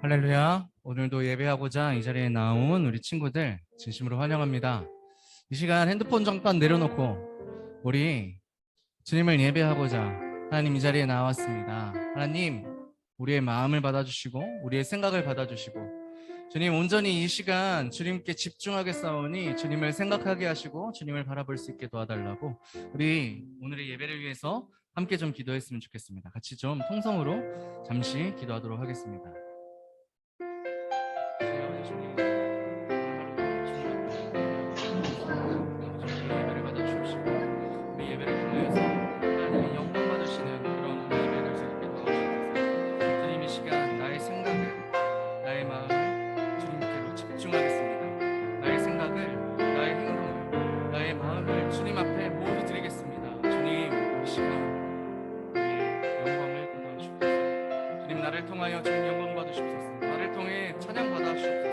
할렐루야. 오늘도 예배하고자 이 자리에 나온 우리 친구들 진심으로 환영합니다. 이 시간 핸드폰 잠깐 내려놓고 우리 주님을 예배하고자 하나님 이 자리에 나왔습니다. 하나님, 우리의 마음을 받아주시고 우리의 생각을 받아주시고 주님, 온전히 이 시간 주님께 집중하겠사오니 주님을 생각하게 하시고 주님을 바라볼 수 있게 도와달라고 우리 오늘의 예배를 위해서 함께 좀 기도했으면 좋겠습니다. 같이 좀 통성으로 잠시 기도하도록 하겠습니다. 예배를 받아주십시오. 우리 예배를 통해서 하나님의 영광 받으시는 그런 예배 될 수 있게 도와주셔서 주님, 이 시간 나의 생각을, 나의 마음을 주님께로 집중하겠습니다. 나의 생각을, 나의 행동을, 나의 마음을 주님 앞에 모두 드리겠습니다. 주님, 이 시간 우리의 영광을 받아주옵소서. 주님, 나를 통하여 주님 영광 받으시옵소서. 나를 통해 찬양 받아주옵소서.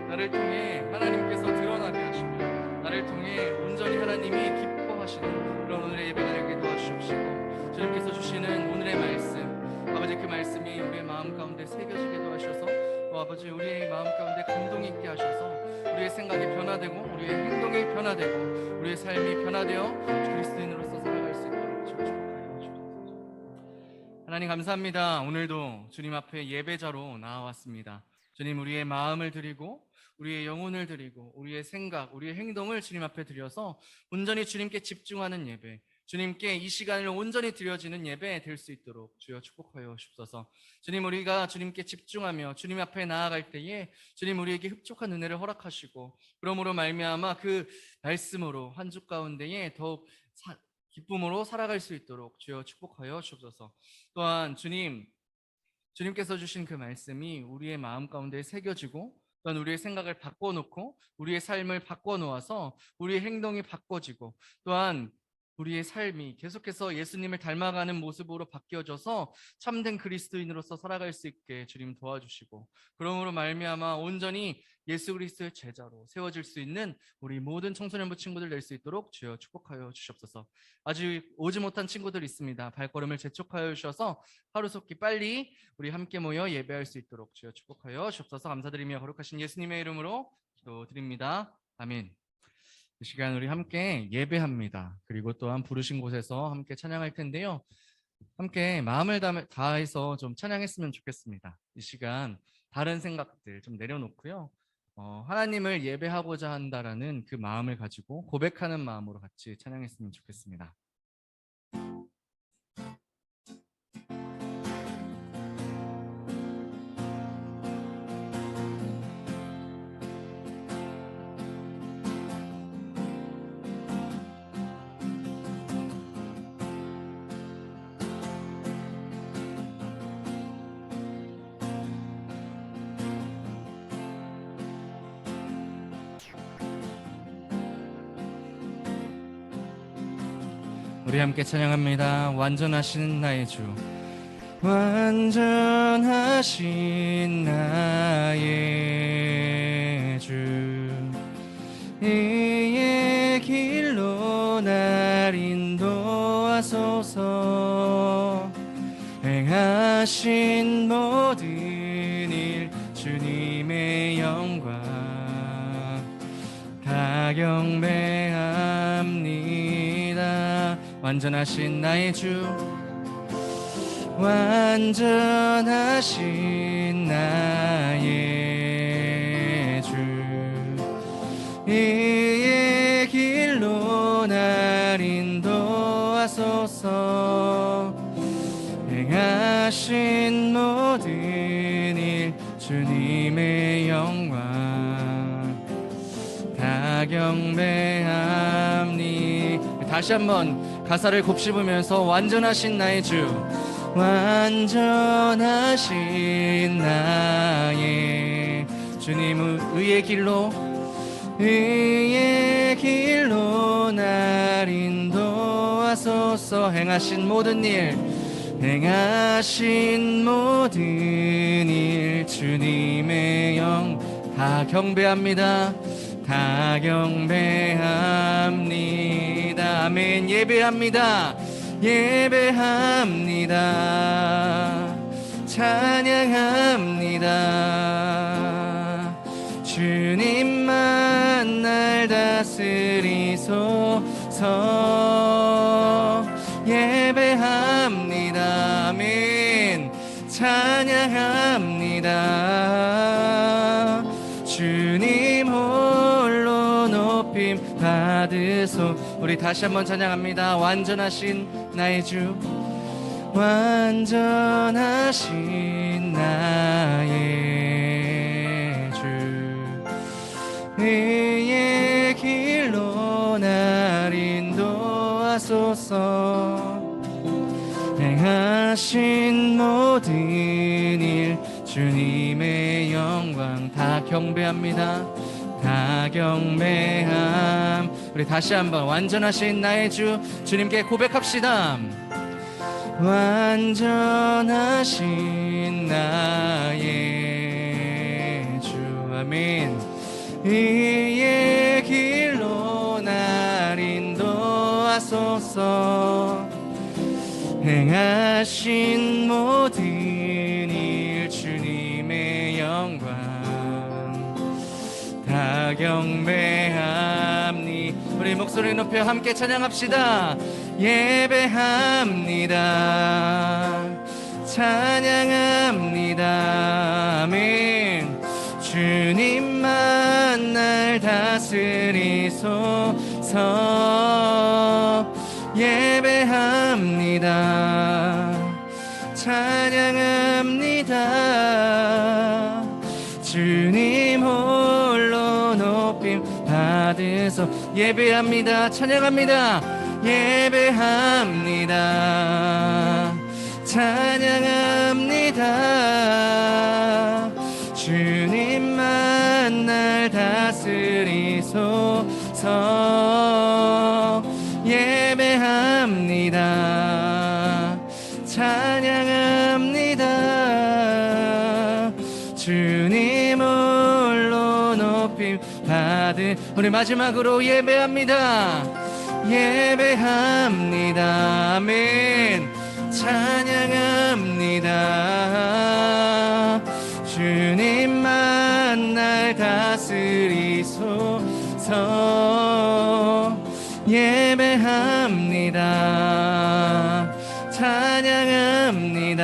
나를 통해 하나님께서 드러나게 하시며 나를 통해 온전히 하나님이 기뻐하시는 그런 오늘의 예배가 되게 도와주시옵시고 주님께서 주시는 오늘의 말씀, 아버지, 그 말씀이 우리의 마음 가운데 새겨지게 도와주셔서 또 아버지, 우리의 마음 가운데 감동이 있게 하셔서 우리의 생각이 변화되고 우리의 행동이 변화되고 우리의 삶이 변화되어 그리스도인으로서 살아갈 수 있도록 축복하여 주옵소서. 하나님 감사합니다. 오늘도 주님 앞에 예배자로 나와왔습니다. 주님, 우리의 마음을 드리고 우리의 영혼을 드리고 우리의 생각, 우리의 행동을 주님 앞에 드려서 온전히 주님께 집중하는 예배, 주님께 이 시간을 온전히 드려지는 예배 될 수 있도록 주여 축복하여 주옵소서. 주님, 우리가 주님께 집중하며 주님 앞에 나아갈 때에 주님 우리에게 흡족한 은혜를 허락하시고 그러므로 말미암아 그 말씀으로 한 주 가운데에 더욱 기쁨으로 살아갈 수 있도록 주여 축복하여 주옵소서. 또한 주님께서 주신 그 말씀이 우리의 마음 가운데 새겨지고 또한 우리의 생각을 바꿔놓고 우리의 삶을 바꿔놓아서 우리의 행동이 바꿔지고 또한 우리의 삶이 계속해서 예수님을 닮아가는 모습으로 바뀌어져서 참된 그리스도인으로서 살아갈 수 있게 주님 도와주시고 그러므로 말미암아 온전히 예수 그리스도의 제자로 세워질 수 있는 우리 모든 청소년부 친구들 될 수 있도록 주여 축복하여 주시옵소서. 아직 오지 못한 친구들 있습니다. 발걸음을 재촉하여 주셔서 하루속히 빨리 우리 함께 모여 예배할 수 있도록 주여 축복하여 주옵소서. 감사드리며 거룩하신 예수님의 이름으로 기도드립니다. 아멘. 이 시간 우리 함께 예배합니다. 그리고 또한 부르신 곳에서 함께 찬양할 텐데요. 함께 마음을 다해서 좀 찬양했으면 좋겠습니다. 이 시간 다른 생각들 좀 내려놓고요. 하나님을 예배하고자 한다라는 그 마음을 가지고 고백하는 마음으로 같이 찬양했으면 좋겠습니다. 우리 함께 찬양합니다. 완전하신 나의 주, 완전하신 나의 주, 이의 길로 날 인도하소서. 행하신 모든 일 주님의 영광 다 경배합니다. 완전하신 나의 주, 완전하신 나의 주, 이의 길로 날 인도하소서. 행하신 모든 일 주님의 영광 다 경배합니. 다시 한번 가사를 곱씹으면서 완전하신 나의 주, 완전하신 나의 주님, 의의 길로 날 인도하소서. 행하신 모든 일 주님의 영 다 경배합니다. 다 경배합니다. 아멘. 예배합니다. 찬양합니다. 주님만 날 다스리소서. 예배합니다. 아멘. 찬양합니다. 주님 홀로 높임 받으소. 우리 다시 한번 찬양합니다. 완전하신 나의 주, 완전하신 나의 주, 의의 길로 날 인도하소서. 행하신 모든 일 주님의 영광 다 경배합니다. 다 경배함. 우리 다시 한번 완전하신 나의 주, 주님께 고백합시다. 완전하신 나의 주, 아멘. 의의 길로 날 인도하소서. 행하신 모든 일 주님의 영광 다 경배합니. 우리 목소리 높여 함께 찬양합시다. 예배합니다. 찬양합니다. 아멘. 주님만 날 다스리소서. 예배합니다. 찬양합니다. 주님 홀로 높임 받으소. 예배합니다. 찬양합니다. 예배합니다. 찬양합니다. 주님만 날 다스리소서. 예배합니다. 찬양합니다. 주님 홀로 높임 받으. 우리 마지막으로 예배합니다. 예배합니다. 아멘. 찬양합니다. 주님만 날 다스리소서. 예배합니다. 찬양합니다.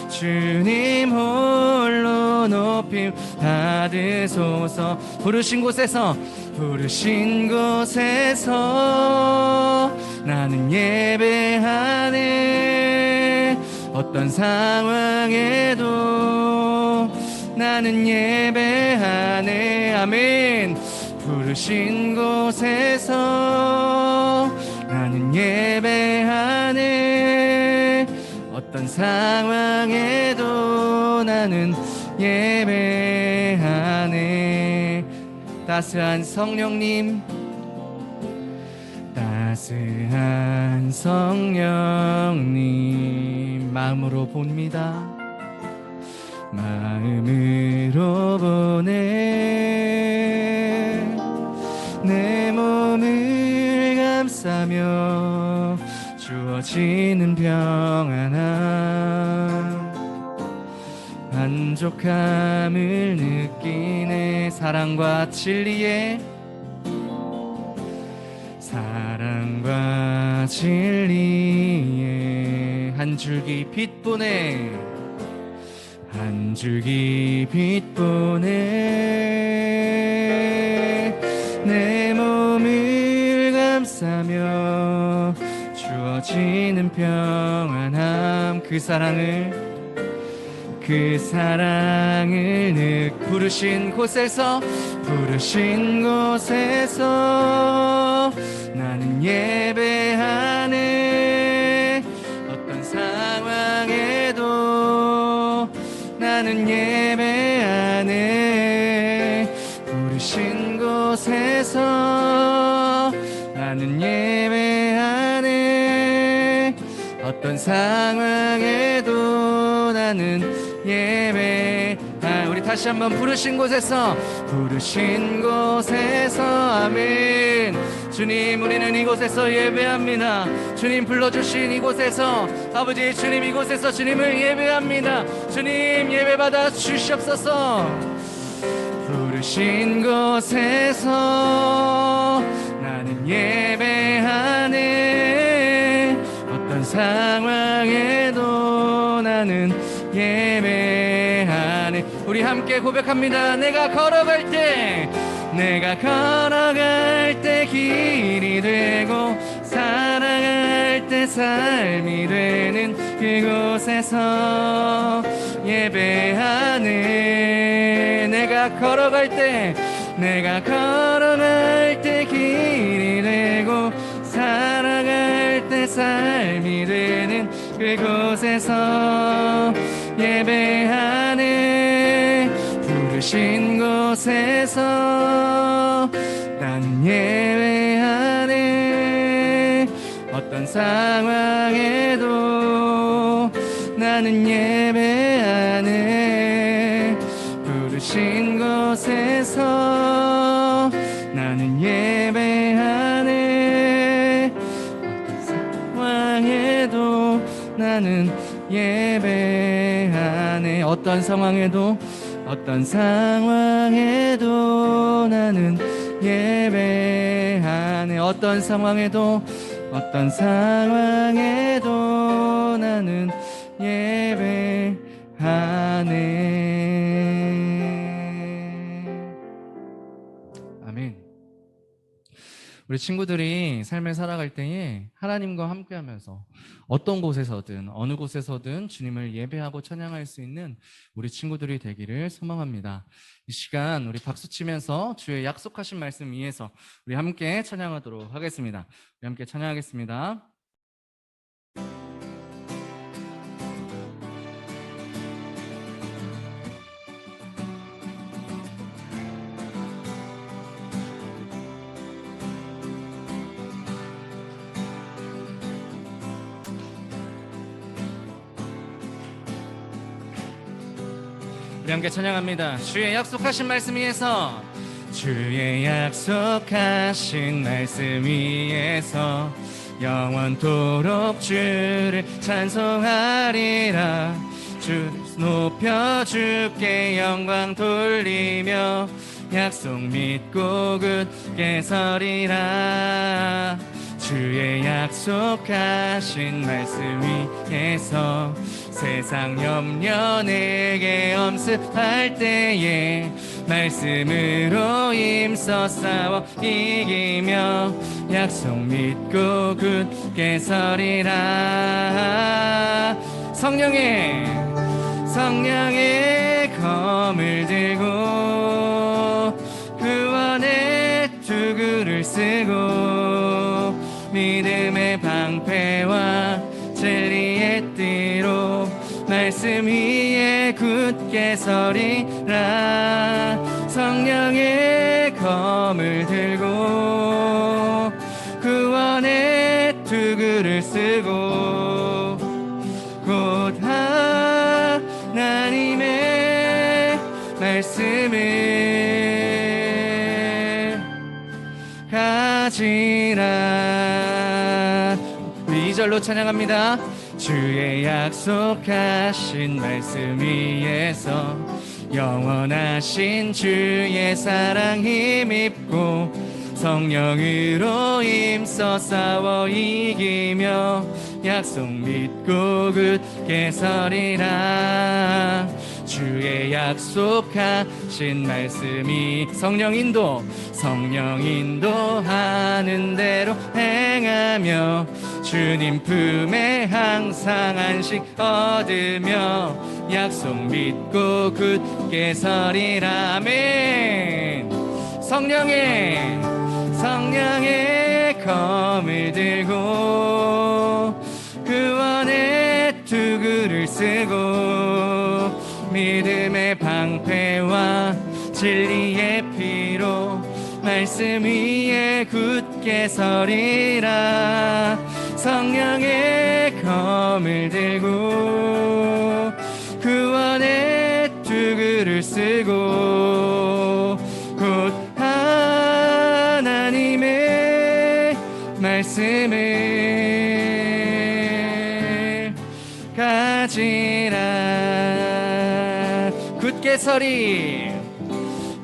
주님 홀로 높임 받으소서. 부르신 곳에서 나는 예배하네. 어떤 상황에도 나는 예배하네. 아멘. 부르신 곳에서 나는 예배하네. 어떤 상황에도 나는 예배하네. 따스한 성령님, 따스한 성령님, 마음으로 봅니다. 마음으로 보내. 내 몸을 감싸며 주어지는 평안함, 만족함을 느끼네. 사랑과 진리에, 사랑과 진리에 한 줄기 빛 보내. 한 줄기 빛 보내. 내 몸을 감싸며 주어지는 평안함, 그 사랑을 부르신 곳에서 나는 예배하네. 어떤 상황에도 나는 예배하네. 부르신 곳에서 나는 예배하네. 어떤 상황에도 나는 우리 다시 한번 부르신 곳에서 아멘. 주님, 우리는 이곳에서 예배합니다. 주님 불러주신 이곳에서, 아버지 주님 이곳에서 주님을 예배합니다. 주님 예배받아 주시옵소서. 부르신 곳에서 나는 예배하네. 어떤 상황에도 나는 예배하네. 우리 함께 고백합니다. 내가 걸어갈 때 길이 되고 살아갈 때 삶이 되는 그곳에서 예배하네. 내가 걸어갈 때 길이 되고 살아갈 때 삶이 되는 그곳에서 예배하네. 부르신 곳에서 나는 예배하네. 어떤 상황에도 나는 예배하네. 부르신 곳에서 나는 예배하네. 나는 예배하네. 어떤 상황에도 나는 예배하네. 어떤 상황에도 나는 예배하네. 아멘. 우리 친구들이 삶을 살아갈 때에 하나님과 함께하면서 어떤 곳에서든 어느 곳에서든 주님을 예배하고 찬양할 수 있는 우리 친구들이 되기를 소망합니다. 이 시간 우리 박수치면서 주의 약속하신 말씀 위에서 우리 함께 찬양하도록 하겠습니다. 우리 함께 찬양하겠습니다. 우리 함께 찬양합니다. 주의 약속하신 말씀 위에서, 주의 약속하신 말씀 위에서 영원토록 주를 찬송하리라. 주 높여 주께 영광 돌리며 약속 믿고 굳게 서리라. 주의 약속하신 말씀 위에서 세상 염려 내게 엄습할 때에 말씀으로 힘써 싸워 이기며 약속 믿고 굳게 서리라. 성령의 검을 들고 구원의 투구를 쓰고 믿음의 방패와 진리의 띠로 말씀 위에 굳게 서리라. 성령의 검을 들고 구원의 투구를 쓰고 곧 하나님의 말씀을 가지라. 2절로 찬양합니다. 주의 약속하신 말씀 위에서 영원하신 주의 사랑 힘입고 성령으로 힘써 싸워 이기며 약속 믿고 굳게 서리라. 주의 약속하신 말씀이 성령 인도하는 대로 행하며 주님 품에 항상 안식 얻으며 약속 믿고 굳게 서리라. 아멘. 성령의 검을 들고 구원의 투구를 쓰고 믿음의 방패와 진리의 피로 말씀 위에 굳게 서리라. 성령의 검을 들고 구원의 투구를 쓰고 곧 하나님의 말씀을 가지라. 굳게 서리,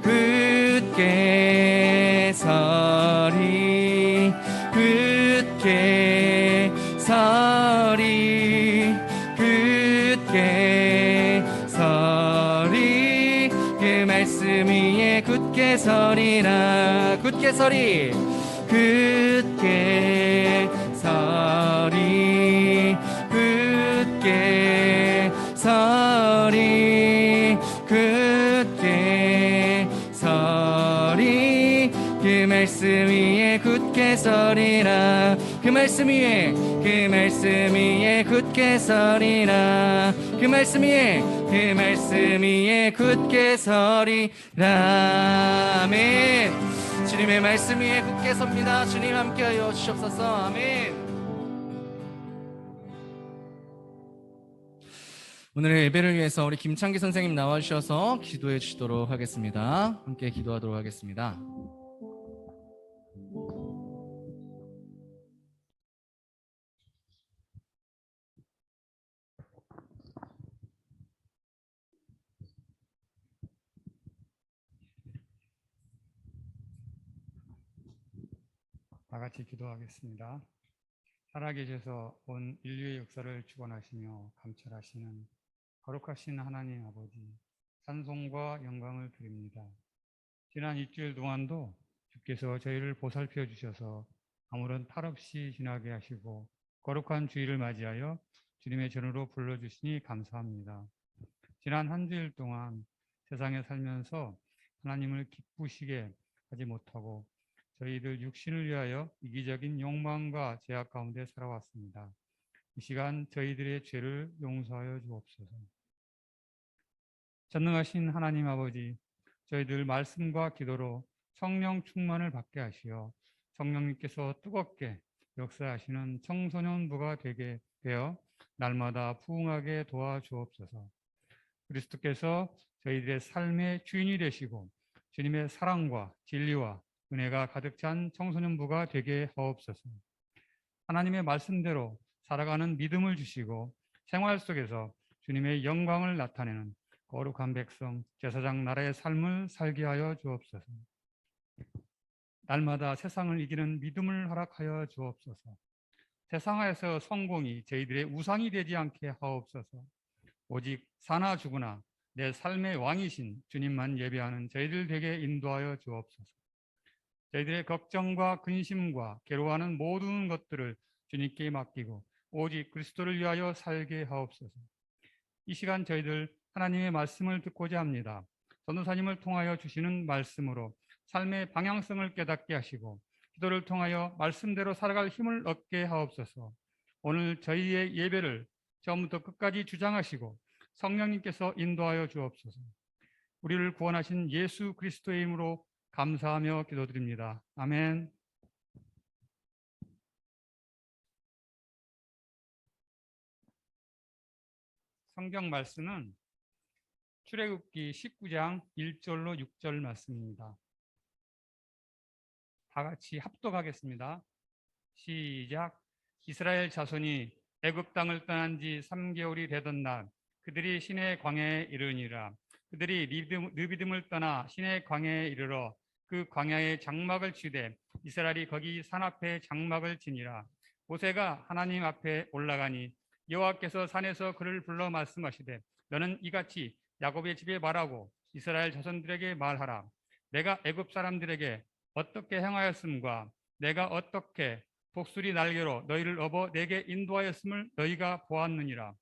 굳게 서리, 굳게 서리, 굳게 서리. 그 말씀 위에 굳게 서리라. 굳게 서리, 굳게 서리, 굳게 서리, 굳게 서리. 그 말씀 위에 굳게 서리라. 그 말씀 위에, 그 말씀 위에 굳게 서리라. 그 말씀 위에, 그 말씀 위에 굳게 서리라. 아멘. 주님의 말씀 위에 굳게 섭니다. 주님 함께하여 주시옵소서. 아멘. 오늘의 예배를 위해서 우리 김창기 선생님 나와주셔서 기도해 주시도록 하겠습니다. 함께 기도하도록 하겠습니다. 다 같이 기도하겠습니다. 살아계셔서 온 인류의 역사를 주관하시며 감찰하시는 거룩하신 하나님 아버지, 찬송과 영광을 드립니다. 지난 일주일 동안도 주께서 저희를 보살펴 주셔서 아무런 탈 없이 지나게 하시고 거룩한 주일을 맞이하여 주님의 전으로 불러주시니 감사합니다. 지난 한 주일 동안 세상에 살면서 하나님을 기쁘시게 하지 못하고 저희들 육신을 위하여 이기적인 욕망과 제약 가운데 살아왔습니다. 이 시간 저희들의 죄를 용서하여 주옵소서. 전능하신 하나님 아버지, 저희들 말씀과 기도로 성령 충만을 받게 하시어 성령님께서 뜨겁게 역사하시는 청소년부가 되게 되어 날마다 부흥하게 도와주옵소서. 그리스도께서 저희들의 삶의 주인이 되시고 주님의 사랑과 진리와 은혜가 가득 찬 청소년부가 되게 하옵소서. 하나님의 말씀대로 살아가는 믿음을 주시고 생활 속에서 주님의 영광을 나타내는 거룩한 백성, 제사장 나라의 삶을 살게 하여 주옵소서. 날마다 세상을 이기는 믿음을 허락하여 주옵소서. 세상에서 성공이 저희들의 우상이 되지 않게 하옵소서. 오직 사나 죽으나 내 삶의 왕이신 주님만 예배하는 저희들 되게 인도하여 주옵소서. 저희들의 걱정과 근심과 괴로워하는 모든 것들을 주님께 맡기고 오직 그리스도를 위하여 살게 하옵소서. 이 시간 저희들 하나님의 말씀을 듣고자 합니다. 전도사님을 통하여 주시는 말씀으로 삶의 방향성을 깨닫게 하시고 기도를 통하여 말씀대로 살아갈 힘을 얻게 하옵소서. 오늘 저희의 예배를 처음부터 끝까지 주장하시고 성령님께서 인도하여 주옵소서. 우리를 구원하신 예수 그리스도의 이름으로 감사하며 기도드립니다. 아멘. 성경 말씀은 출애굽기 19장 1절로 6절 말씀입니다. 다 같이 합독하겠습니다. 시작. 이스라엘 자손이 애굽 땅을 떠난 지 3개월이 되던 날 그들이 시내 광야에 이르니라. 그들이 르비딤을 떠나 시내 광야에 이르러 그 광야에 장막을 치되 이스라엘이 거기 산 앞에 장막을 치니라. 모세가 하나님 앞에 올라가니 여호와께서 산에서 그를 불러 말씀하시되 너는 이같이 야곱의 집에 말하고 이스라엘 자손들에게 말하라. 내가 애굽 사람들에게 어떻게 행하였음과 내가 어떻게 독수리 날개로 너희를 업어 내게 인도하였음을 너희가 보았느니라.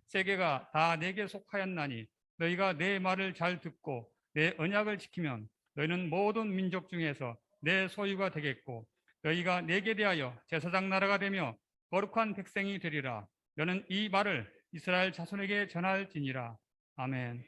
세계가 다 내게 속하였나니 너희가 내 말을 잘 듣고 내 언약을 지키면 너희는 모든 민족 중에서 내 소유가 되겠고 너희가 내게 대하여 제사장 나라가 되며 거룩한 백성이 되리라. 너는 이 말을 이스라엘 자손에게 전할지니라. 아멘.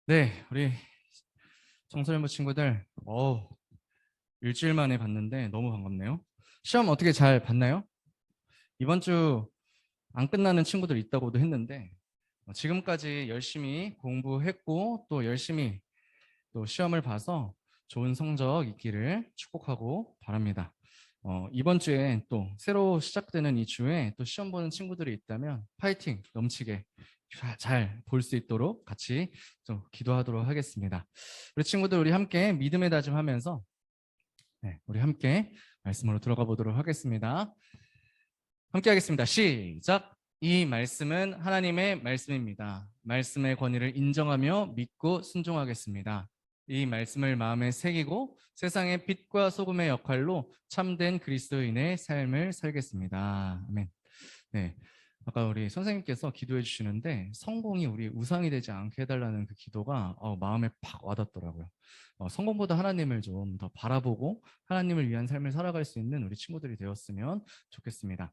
네, 우리 청소년부 친구들, 일주일 만에 봤는데 너무 반갑네요. 시험 어떻게 잘 봤나요? 이번 주 안 끝나는 친구들 있다고도 했는데 지금까지 열심히 공부했고 또 열심히 또 시험을 봐서 좋은 성적 있기를 축복하고 바랍니다. 이번 주에 또 새로 시작되는 이 주에 또 시험 보는 친구들이 있다면 파이팅 넘치게 잘 볼 수 있도록 같이 좀 기도하도록 하겠습니다. 우리 친구들 우리 함께 믿음의 다짐하면서 우리 함께 말씀으로 들어가 보도록 하겠습니다. 함께 하겠습니다. 시작. 이 말씀은 하나님의 말씀입니다. 말씀의 권위를 인정하며 믿고 순종하겠습니다. 이 말씀을 마음에 새기고 세상의 빛과 소금의 역할로 참된 그리스도인의 삶을 살겠습니다. 아멘. 네. 아까 우리 선생님께서 기도해 주시는데 성공이 우리 우상이 되지 않게 해달라는 그 기도가 마음에 팍 와닿더라고요. 성공보다 하나님을 좀 더 바라보고 하나님을 위한 삶을 살아갈 수 있는 우리 친구들이 되었으면 좋겠습니다.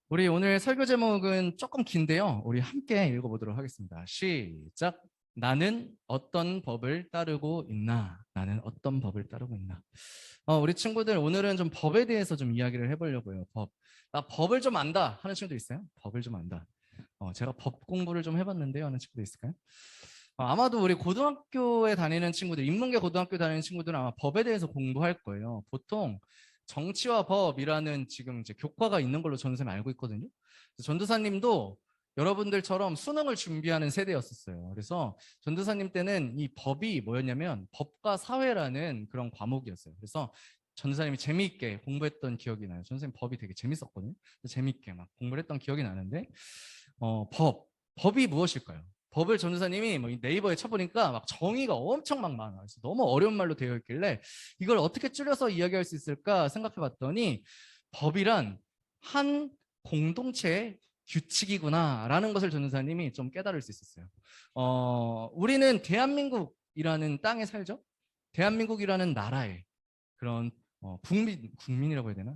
우리 오늘 설교 제목은 조금 긴데요. 우리 함께 읽어보도록 하겠습니다. 시작. 나는 어떤 법을 따르고 있나? 나는 어떤 법을 따르고 있나? 우리 친구들 오늘은 좀 법에 대해서 좀 이야기를 해보려고요. 법. 나 법을 좀 안다 하는 친구도 있어요? 법을 좀 안다. 제가 법 공부를 좀 해봤는데요 하는 친구도 있을까요? 아마도 우리 고등학교에 다니는 친구들, 인문계 고등학교 다니는 친구들은 아마 법에 대해서 공부할 거예요. 보통 정치와 법이라는 지금 이제 교과가 있는 걸로 전선생님 알고 있거든요. 전도사님도 여러분들처럼 수능을 준비하는 세대였었어요. 그래서 전도사님 때는 이 법이 뭐였냐면 법과 사회라는 그런 과목이었어요. 그래서 전도사님이 재미있게 공부했던 기억이 나요. 전도사님 법이 되게 재밌었거든요. 재미있게 막 공부를 했던 기억이 나는데 법이 무엇일까요? 법을 전도사님이 뭐 네이버에 쳐보니까 막 정의가 엄청 막 많아요. 그래서 너무 어려운 말로 되어 있길래 이걸 어떻게 줄여서 이야기할 수 있을까 생각해봤더니 법이란 한 공동체의 규칙이구나라는 것을 전도사님이 좀 깨달을 수 있었어요. 우리는 대한민국이라는 땅에 살죠. 대한민국이라는 나라에 그런 국민이라고 해야 되나?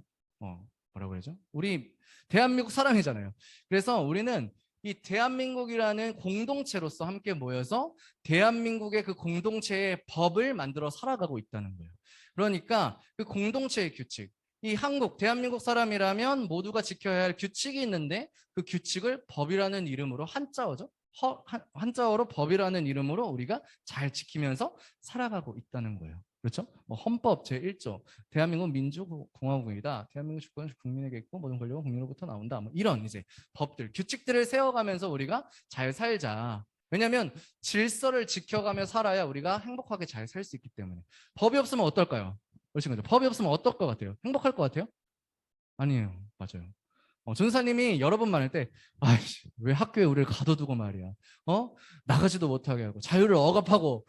뭐라고 그러죠? 우리 대한민국 사람이잖아요. 그래서 우리는 이 대한민국이라는 공동체로서 함께 모여서 대한민국의 그 공동체의 법을 만들어 살아가고 있다는 거예요. 그러니까 그 공동체의 규칙, 이 한국, 대한민국 사람이라면 모두가 지켜야 할 규칙이 있는데 그 규칙을 법이라는 이름으로 한자어로 법이라는 이름으로 우리가 잘 지키면서 살아가고 있다는 거예요. 그렇죠? 헌법 제1조 대한민국 민주공화국이다. 대한민국 주권은 국민에게 있고 모든 권력은 국민으로부터 나온다. 이런 이제 법들, 규칙들을 세워가면서 우리가 잘 살자. 왜냐하면 질서를 지켜가며 살아야 우리가 행복하게 잘 살 수 있기 때문에. 법이 없으면 어떨까요? 그렇신 거죠. 법이 없으면 어떨 것 같아요? 행복할 것 같아요? 아니에요. 맞아요. 전사님이 여러 번 말할 때 아이씨 왜 학교에 우리를 가둬두고 말이야 나가지도 못하게 하고 자유를 억압하고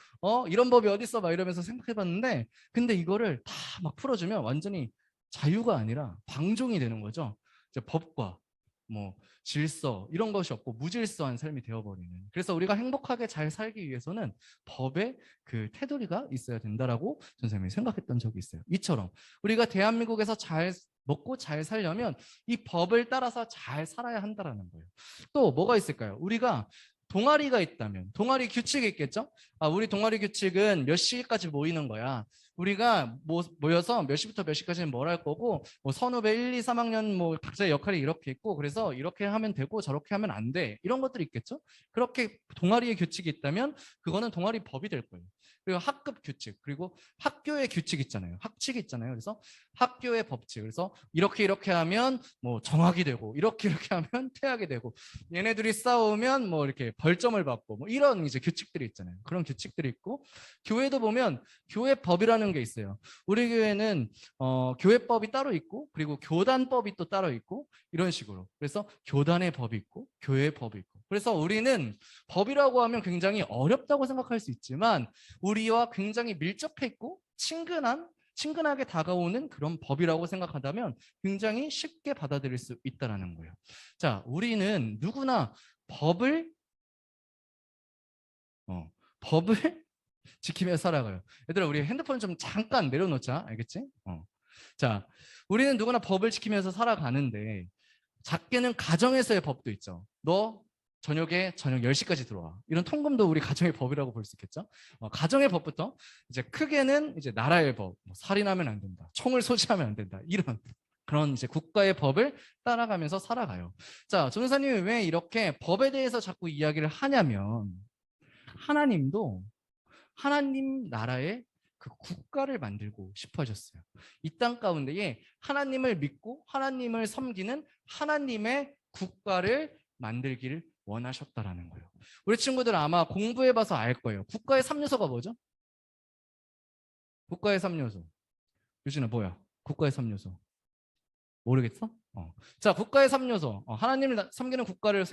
이런 법이 어딨어 막 이러면서 생각해봤는데 근데 이거를 다 막 풀어주면 완전히 자유가 아니라 방종이 되는 거죠. 이제 법과 뭐 질서 이런 것이 없고 무질서한 삶이 되어버리는. 그래서 우리가 행복하게 잘 살기 위해서는 법의 그 테두리가 있어야 된다라고 선생님이 생각했던 적이 있어요. 이처럼 우리가 대한민국에서 잘 먹고 잘 살려면 이 법을 따라서 잘 살아야 한다라는 거예요. 또 뭐가 있을까요? 우리가 동아리가 있다면 동아리 규칙이 있겠죠? 우리 동아리 규칙은 몇 시까지 모이는 거야. 우리가 모여서 몇 시부터 몇 시까지는 뭘 할 거고 선후배 1, 2, 3학년 각자의 역할이 이렇게 있고 그래서 이렇게 하면 되고 저렇게 하면 안 돼. 이런 것들이 있겠죠? 그렇게 동아리의 규칙이 있다면 그거는 동아리 법이 될 거예요. 그리고 학급 규칙, 그리고 학교의 규칙 있잖아요. 학칙이 있잖아요. 그래서 학교의 법칙. 그래서 이렇게 하면 정학이 되고 이렇게 하면 퇴학이 되고 얘네들이 싸우면 이렇게 벌점을 받고 이런 이제 규칙들이 있잖아요. 그런 규칙들이 있고 교회도 보면 교회법이라는 게 있어요. 우리 교회는 교회법이 따로 있고 그리고 교단법이 또 따로 있고 이런 식으로. 그래서 교단의 법이 있고 교회의 법이 있고. 그래서 우리는 법이라고 하면 굉장히 어렵다고 생각할 수 있지만 우리와 굉장히 밀접해 있고 친근하게 다가오는 그런 법이라고 생각한다면 굉장히 쉽게 받아들일 수 있다는 거예요. 자, 우리는 누구나 법을 지키며 살아가요. 얘들아, 우리 핸드폰 좀 잠깐 내려놓자. 알겠지? 자, 우리는 누구나 법을 지키면서 살아가는데 작게는 가정에서의 법도 있죠. 너 저녁 10시까지 들어와. 이런 통금도 우리 가정의 법이라고 볼 수 있겠죠. 가정의 법부터 이제 크게는 이제 나라의 법, 살인하면 안 된다, 총을 소지하면 안 된다, 이런 그런 이제 국가의 법을 따라가면서 살아가요. 자, 전도사님이 왜 이렇게 법에 대해서 자꾸 이야기를 하냐면 하나님도 하나님 나라의 그 국가를 만들고 싶어 하셨어요. 이 땅 가운데에 하나님을 믿고 하나님을 섬기는 하나님의 국가를 만들기를 원하셨다라는 거예요. 우리 친구들 아마 공부해봐서 알 거예요. 국가의 3요소가 뭐죠? 국가의 3요소. 유진아 뭐야? 국가의 3요소. 모르겠어? 자, 국가의 3요소. 하나님을 섬기는 국가를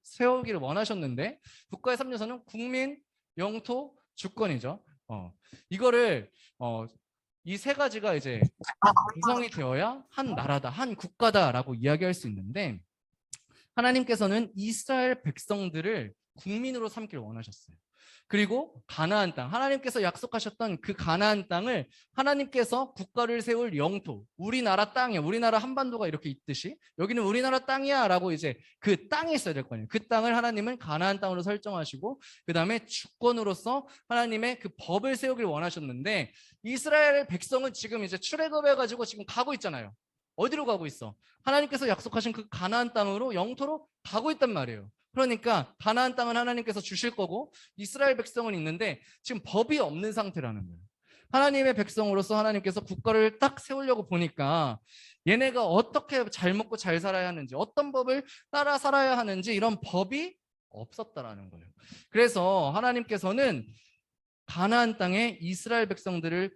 세우기를 원하셨는데 국가의 3요소는 국민, 영토, 주권이죠. 이거를 이 세 가지가 이제 구성이 되어야 한 나라다, 한 국가다라고 이야기할 수 있는데 하나님께서는 이스라엘 백성들을 국민으로 삼기를 원하셨어요. 그리고 가나안 땅, 하나님께서 약속하셨던 그 가나안 땅을 하나님께서 국가를 세울 영토, 우리나라 땅이야, 우리나라 한반도가 이렇게 있듯이 여기는 우리나라 땅이야 라고 이제 그 땅이 있어야 될 거 아니에요. 그 땅을 하나님은 가나안 땅으로 설정하시고 그 다음에 주권으로서 하나님의 그 법을 세우길 원하셨는데 이스라엘 백성은 지금 이제 출애굽해가지고 지금 가고 있잖아요. 어디로 가고 있어? 하나님께서 약속하신 그 가나안 땅으로 영토로 가고 있단 말이에요. 그러니까 가나안 땅은 하나님께서 주실 거고 이스라엘 백성은 있는데 지금 법이 없는 상태라는 거예요. 하나님의 백성으로서 하나님께서 국가를 딱 세우려고 보니까 얘네가 어떻게 잘 먹고 잘 살아야 하는지 어떤 법을 따라 살아야 하는지 이런 법이 없었다라는 거예요. 그래서 하나님께서는 가나안 땅에 이스라엘 백성들을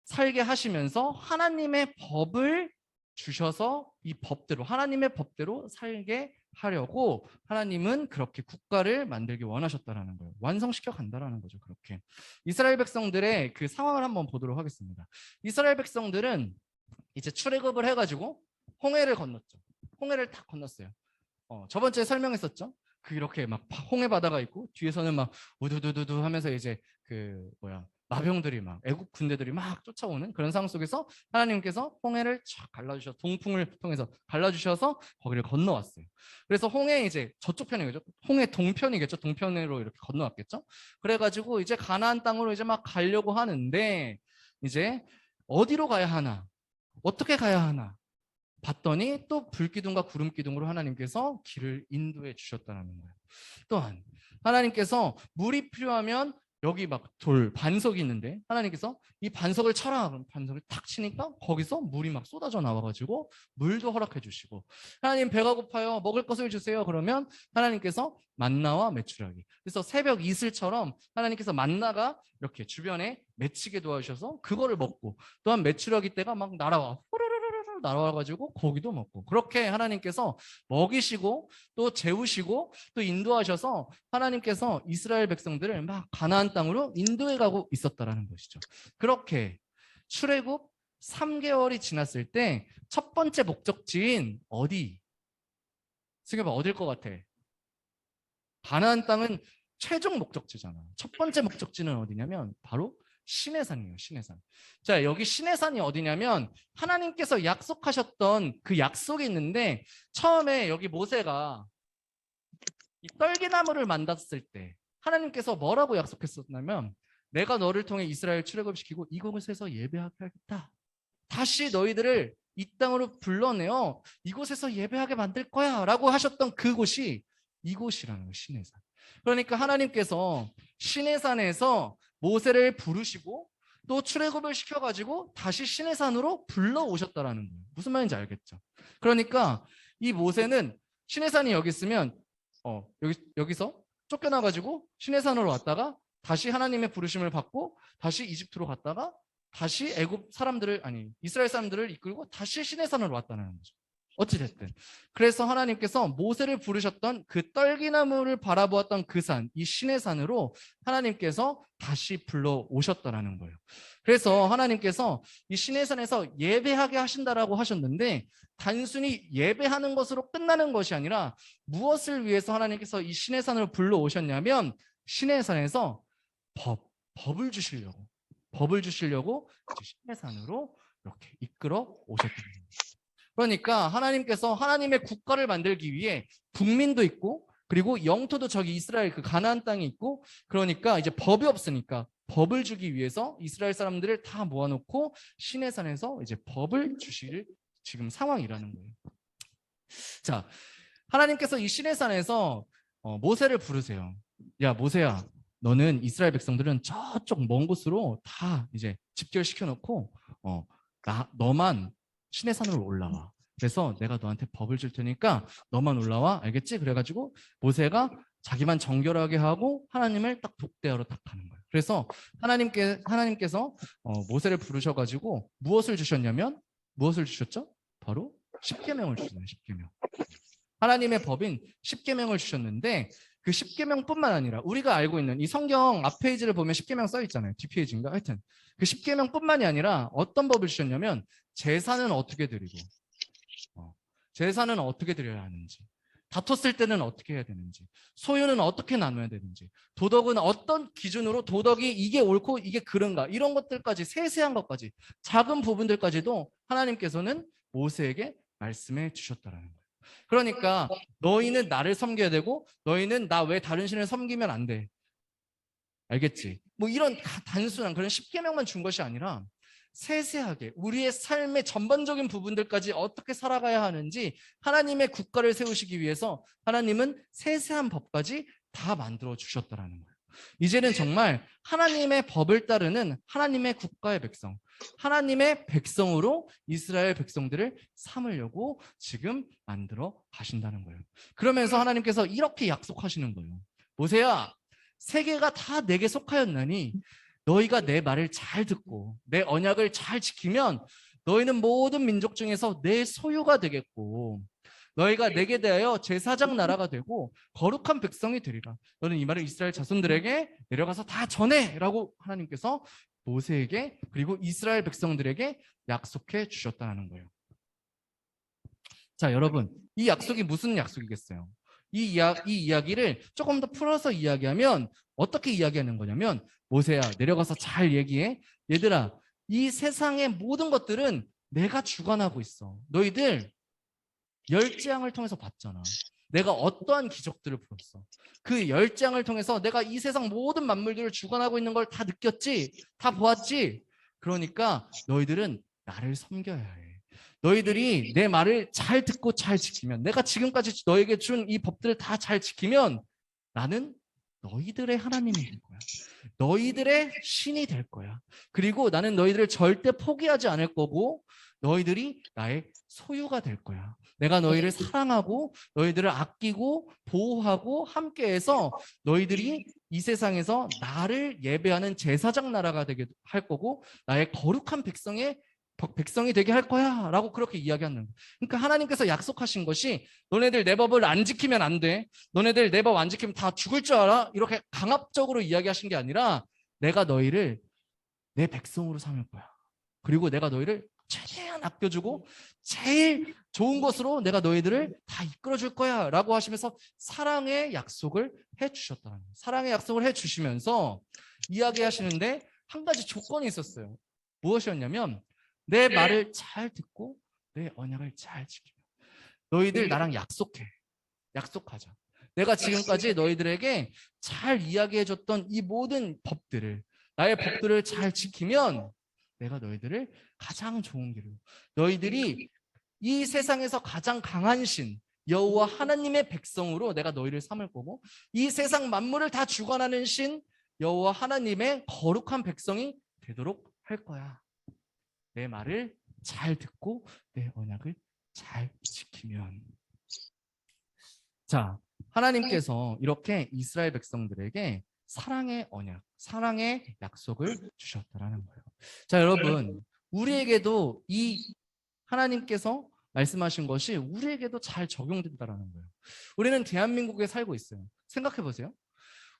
살게 하시면서 하나님의 법을 주셔서 이 법대로 하나님의 법대로 살게 하려고 하나님은 그렇게 국가를 만들기 원하셨다라는 거예요. 완성시켜 간다라는 거죠. 그렇게 이스라엘 백성들의 그 상황을 한번 보도록 하겠습니다. 이스라엘 백성들은 이제 출애굽을 해가지고 홍해를 건넜죠. 홍해를 딱 건넜어요. 저번 주에 설명했었죠. 그 이렇게 막 홍해 바다가 있고 뒤에서는 막 우두두두두 하면서 이제 그 마병들이 막 애국 군대들이 막 쫓아오는 그런 상황 속에서 하나님께서 홍해를 쫙 갈라주셔서 동풍을 통해서 갈라주셔서 거기를 건너왔어요. 그래서 홍해 이제 저쪽 편이겠죠. 홍해 동편이겠죠. 동편으로 이렇게 건너왔겠죠. 그래가지고 이제 가나안 땅으로 이제 막 가려고 하는데 이제 어디로 가야 하나? 어떻게 가야 하나? 봤더니 또 불기둥과 구름기둥으로 하나님께서 길을 인도해 주셨다는 거예요. 또한 하나님께서 물이 필요하면 여기 막 돌 반석이 있는데 하나님께서 이 반석을 쳐라 그럼 반석을 탁 치니까 거기서 물이 막 쏟아져 나와가지고 물도 허락해 주시고 하나님 배가 고파요 먹을 것을 주세요 그러면 하나님께서 만나와 메추라기 그래서 새벽 이슬처럼 하나님께서 만나가 이렇게 주변에 맺히게 도와주셔서 그거를 먹고 또한 메추라기 떼가 막 날아와 날아와가지고 고기도 먹고 그렇게 하나님께서 먹이시고 또 재우시고 또 인도하셔서 하나님께서 이스라엘 백성들을 막 가나안 땅으로 인도해 가고 있었다라는 것이죠. 그렇게 출애굽 3개월이 지났을 때 첫 번째 목적지인 어디? 승엽아 어딜 것 같아? 가나안 땅은 최종 목적지잖아. 첫 번째 목적지는 어디냐면 바로 시내산이에요. 시내산. 자, 여기 시내산이 어디냐면 하나님께서 약속하셨던 그 약속이 있는데 처음에 여기 모세가 이 떨기나무를 만났을 때 하나님께서 뭐라고 약속했었냐면 내가 너를 통해 이스라엘 출애굽시키고 이곳에서 예배하게 하겠다. 다시 너희들을 이 땅으로 불러내어 이곳에서 예배하게 만들 거야 라고 하셨던 그곳이 이곳이라는 거예요. 시내산. 그러니까 하나님께서 시내산에서 모세를 부르시고 또 출애굽을 시켜가지고 다시 시내산으로 불러오셨다라는 거예요. 무슨 말인지 알겠죠? 그러니까 이 모세는 시내산이 여기 있으면 여기서 쫓겨나가지고 시내산으로 왔다가 다시 하나님의 부르심을 받고 다시 이집트로 갔다가 다시 애굽 사람들을 이스라엘 사람들을 이끌고 다시 시내산으로 왔다는 거죠. 어찌됐든 그래서 하나님께서 모세를 부르셨던 그 떨기나무를 바라보았던 그 산, 이 시내산으로 하나님께서 다시 불러오셨다라는 거예요. 그래서 하나님께서 이 시내산에서 예배하게 하신다라고 하셨는데 단순히 예배하는 것으로 끝나는 것이 아니라 무엇을 위해서 하나님께서 이 시내산으로 불러오셨냐면 시내산에서 법을 주시려고 시내산으로 이렇게 이끌어 오셨다는 거예요. 그러니까 하나님께서 하나님의 국가를 만들기 위해 국민도 있고 그리고 영토도 저기 이스라엘 그 가나안 땅이 있고 그러니까 이제 법이 없으니까 법을 주기 위해서 이스라엘 사람들을 다 모아놓고 시내산에서 이제 법을 지금 상황이라는 거예요. 자, 하나님께서 이 시내산에서 모세를 부르세요. 야, 모세야, 너는 이스라엘 백성들은 저쪽 먼 곳으로 다 이제 집결시켜 놓고 너만 시내산으로 올라와. 그래서 내가 너한테 법을 줄 테니까 너만 올라와. 알겠지? 그래가지고 모세가 자기만 정결하게 하고 하나님을 딱 독대하러 딱 가는 거예요. 그래서 하나님께서 모세를 부르셔가지고 무엇을 주셨냐면, 무엇을 주셨죠? 바로 십계명을 주셨어요. 십계명. 하나님의 법인 십계명을 주셨는데, 그 십계명뿐만 아니라 우리가 알고 있는 이 성경 앞 페이지를 보면 십계명 써 있잖아요. 뒷페이지인가? 하여튼 그 십계명뿐만이 아니라 어떤 법을 주셨냐면, 제사는 어떻게 드리고, 제사는 어떻게 드려야 하는지, 다퉜을 때는 어떻게 해야 되는지, 소유는 어떻게 나눠야 되는지, 도덕은 어떤 기준으로 도덕이 이게 옳고 이게 그른가, 이런 것들까지, 세세한 것까지, 작은 부분들까지도 하나님께서는 모세에게 말씀해 주셨다라는 거예요. 그러니까 너희는 나를 섬겨야 되고, 너희는 나 외 다른 신을 섬기면 안 돼. 알겠지? 뭐 이런 단순한 그런 십계명만 준 것이 아니라 세세하게 우리의 삶의 전반적인 부분들까지 어떻게 살아가야 하는지, 하나님의 국가를 세우시기 위해서 하나님은 세세한 법까지 다 만들어 주셨다라는 거예요. 이제는 정말 하나님의 법을 따르는 하나님의 국가의 백성, 하나님의 백성으로 이스라엘 백성들을 삼으려고 지금 만들어 가신다는 거예요. 그러면서 하나님께서 이렇게 약속하시는 거예요. 모세야, 세계가 다 내게 속하였나니 너희가 내 말을 잘 듣고 내 언약을 잘 지키면 너희는 모든 민족 중에서 내 소유가 되겠고, 너희가 내게 대하여 제사장 나라가 되고 거룩한 백성이 되리라. 너는 이 말을 이스라엘 자손들에게 내려가서 다 전해 라고 하나님께서 모세에게, 그리고 이스라엘 백성들에게 약속해 주셨다는 거예요. 자, 여러분, 이 약속이 무슨 약속이겠어요? 이 이야기를 조금 더 풀어서 이야기하면 어떻게 이야기하는 거냐면, 모세야, 내려가서 잘 얘기해. 얘들아, 이 세상의 모든 것들은 내가 주관하고 있어. 너희들 열재앙을 통해서 봤잖아. 내가 어떠한 기적들을 풀었어. 그 열재앙을 통해서 내가 이 세상 모든 만물들을 주관하고 있는 걸 다 느꼈지? 다 보았지? 그러니까 너희들은 나를 섬겨야 해. 너희들이 내 말을 잘 듣고 잘 지키면, 내가 지금까지 너에게 준 이 법들을 다 잘 지키면 나는 너희들의 하나님이 될 거야. 너희들의 신이 될 거야. 그리고 나는 너희들을 절대 포기하지 않을 거고 너희들이 나의 소유가 될 거야. 내가 너희를 사랑하고 너희들을 아끼고 보호하고 함께해서 너희들이 이 세상에서 나를 예배하는 제사장 나라가 되게 할 거고 나의 거룩한 백성이 되게 할 거야 라고 그렇게 이야기하는 거예요. 그러니까 하나님께서 약속하신 것이, 너네들 내 법을 안 지키면 안 돼, 너네들 내 법 안 지키면 다 죽을 줄 알아, 이렇게 강압적으로 이야기하신 게 아니라, 내가 너희를 내 백성으로 삼을 거야. 그리고 내가 너희를 최대한 아껴주고 제일 좋은 것으로 내가 너희들을 다 이끌어줄 거야 라고 하시면서 사랑의 약속을 해주셨다는 거예요. 사랑의 약속을 해주시면서 이야기하시는데 한 가지 조건이 있었어요. 무엇이었냐면, 내 말을 잘 듣고 내 언약을 잘 지키며, 너희들 나랑 약속하자. 내가 지금까지 너희들에게 잘 이야기해줬던 이 모든 법들을, 나의 법들을 잘 지키면 내가 너희들을 가장 좋은 길로, 너희들이 이 세상에서 가장 강한 신 여호와 하나님의 백성으로 내가 너희를 삼을 거고, 이 세상 만물을 다 주관하는 신 여호와 하나님의 거룩한 백성이 되도록 할 거야. 내 말을 잘 듣고 내 언약을 잘 지키면. 자, 하나님께서 이렇게 이스라엘 백성들에게 사랑의 언약, 사랑의 약속을 주셨다라는 거예요. 자, 여러분, 우리에게도 이 하나님께서 말씀하신 것이 우리에게도 잘 적용된다라는 거예요. 우리는 대한민국에 살고 있어요. 생각해 보세요.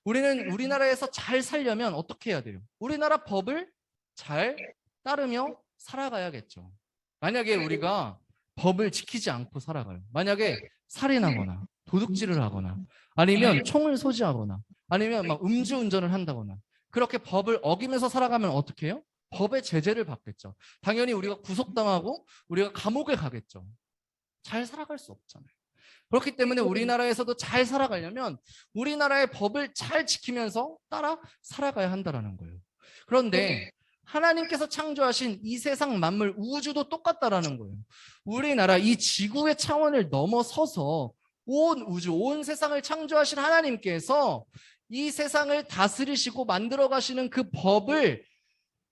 우리는 우리나라에서 잘 살려면 어떻게 해야 돼요? 우리나라 법을 잘 따르며 살아가야겠죠. 만약에 우리가 법을 지키지 않고 살아가요. 만약에 살인하거나 도둑질을 하거나 아니면 총을 소지하거나 아니면 막 음주운전을 한다거나 그렇게 법을 어기면서 살아가면 어떻게 해요? 법의 제재를 받겠죠. 당연히 우리가 구속당하고 우리가 감옥에 가겠죠. 잘 살아갈 수 없잖아요. 그렇기 때문에 우리나라에서도 잘 살아가려면 우리나라의 법을 잘 지키면서 따라 살아가야 한다는 거예요. 그런데 하나님께서 창조하신 이 세상 만물 우주도 똑같다라는 거예요. 우리나라 이 지구의 차원을 넘어서서 온 우주, 온 세상을 창조하신 하나님께서 이 세상을 다스리시고 만들어 가시는 그 법을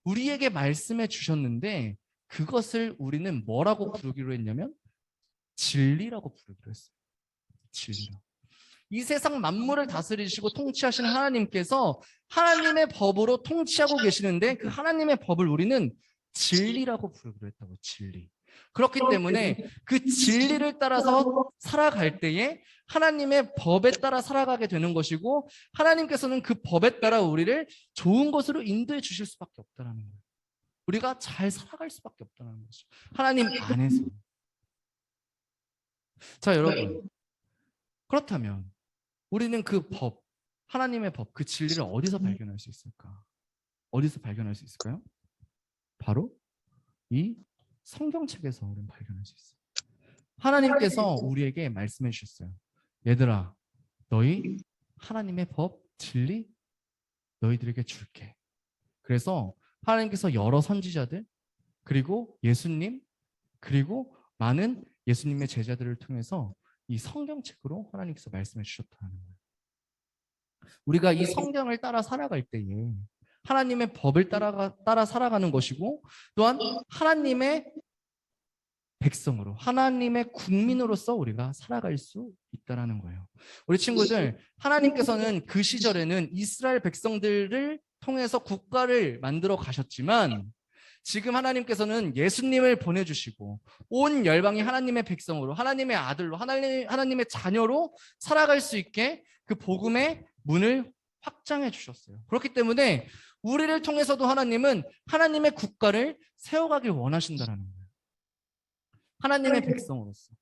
우리에게 말씀해 주셨는데, 그것을 우리는 뭐라고 부르기로 했냐면 진리라고 부르기로 했어요. 진리라고. 이 세상 만물을 다스리시고 통치하시는 하나님께서 하나님의 법으로 통치하고 계시는데, 그 하나님의 법을 우리는 진리라고 부르기로 했다고. 진리. 그렇기 때문에 그 진리를 따라서 살아갈 때에 하나님의 법에 따라 살아가게 되는 것이고, 하나님께서는 그 법에 따라 우리를 좋은 것으로 인도해 주실 수밖에 없다는 거예요. 우리가 잘 살아갈 수밖에 없다는 거죠. 하나님 안에서. 자, 여러분, 그렇다면 우리는 그 법, 하나님의 법, 그 진리를 어디서 발견할 수 있을까? 어디서 발견할 수 있을까요? 바로 이 성경책에서 우리는 발견할 수 있어요. 하나님께서 우리에게 말씀해 주셨어요. 얘들아, 너희 하나님의 법, 진리 너희들에게 줄게. 그래서 하나님께서 여러 선지자들, 그리고 예수님, 그리고 많은 예수님의 제자들을 통해서 이 성경책으로 하나님께서 말씀해 주셨다는 거예요. 우리가 이 성경을 따라 살아갈 때에 하나님의 법을 따라 살아가는 것이고, 또한 하나님의 백성으로, 하나님의 국민으로서 우리가 살아갈 수 있다는 거예요. 우리 친구들, 하나님께서는 그 시절에는 이스라엘 백성들을 통해서 국가를 만들어 가셨지만, 지금 하나님께서는 예수님을 보내주시고 온 열방이 하나님의 백성으로, 하나님의 아들로, 하나님의 자녀로 살아갈 수 있게 그 복음의 문을 확장해 주셨어요. 그렇기 때문에 우리를 통해서도 하나님은 하나님의 국가를 세워가길 원하신다는 거예요. 하나님의 백성으로서.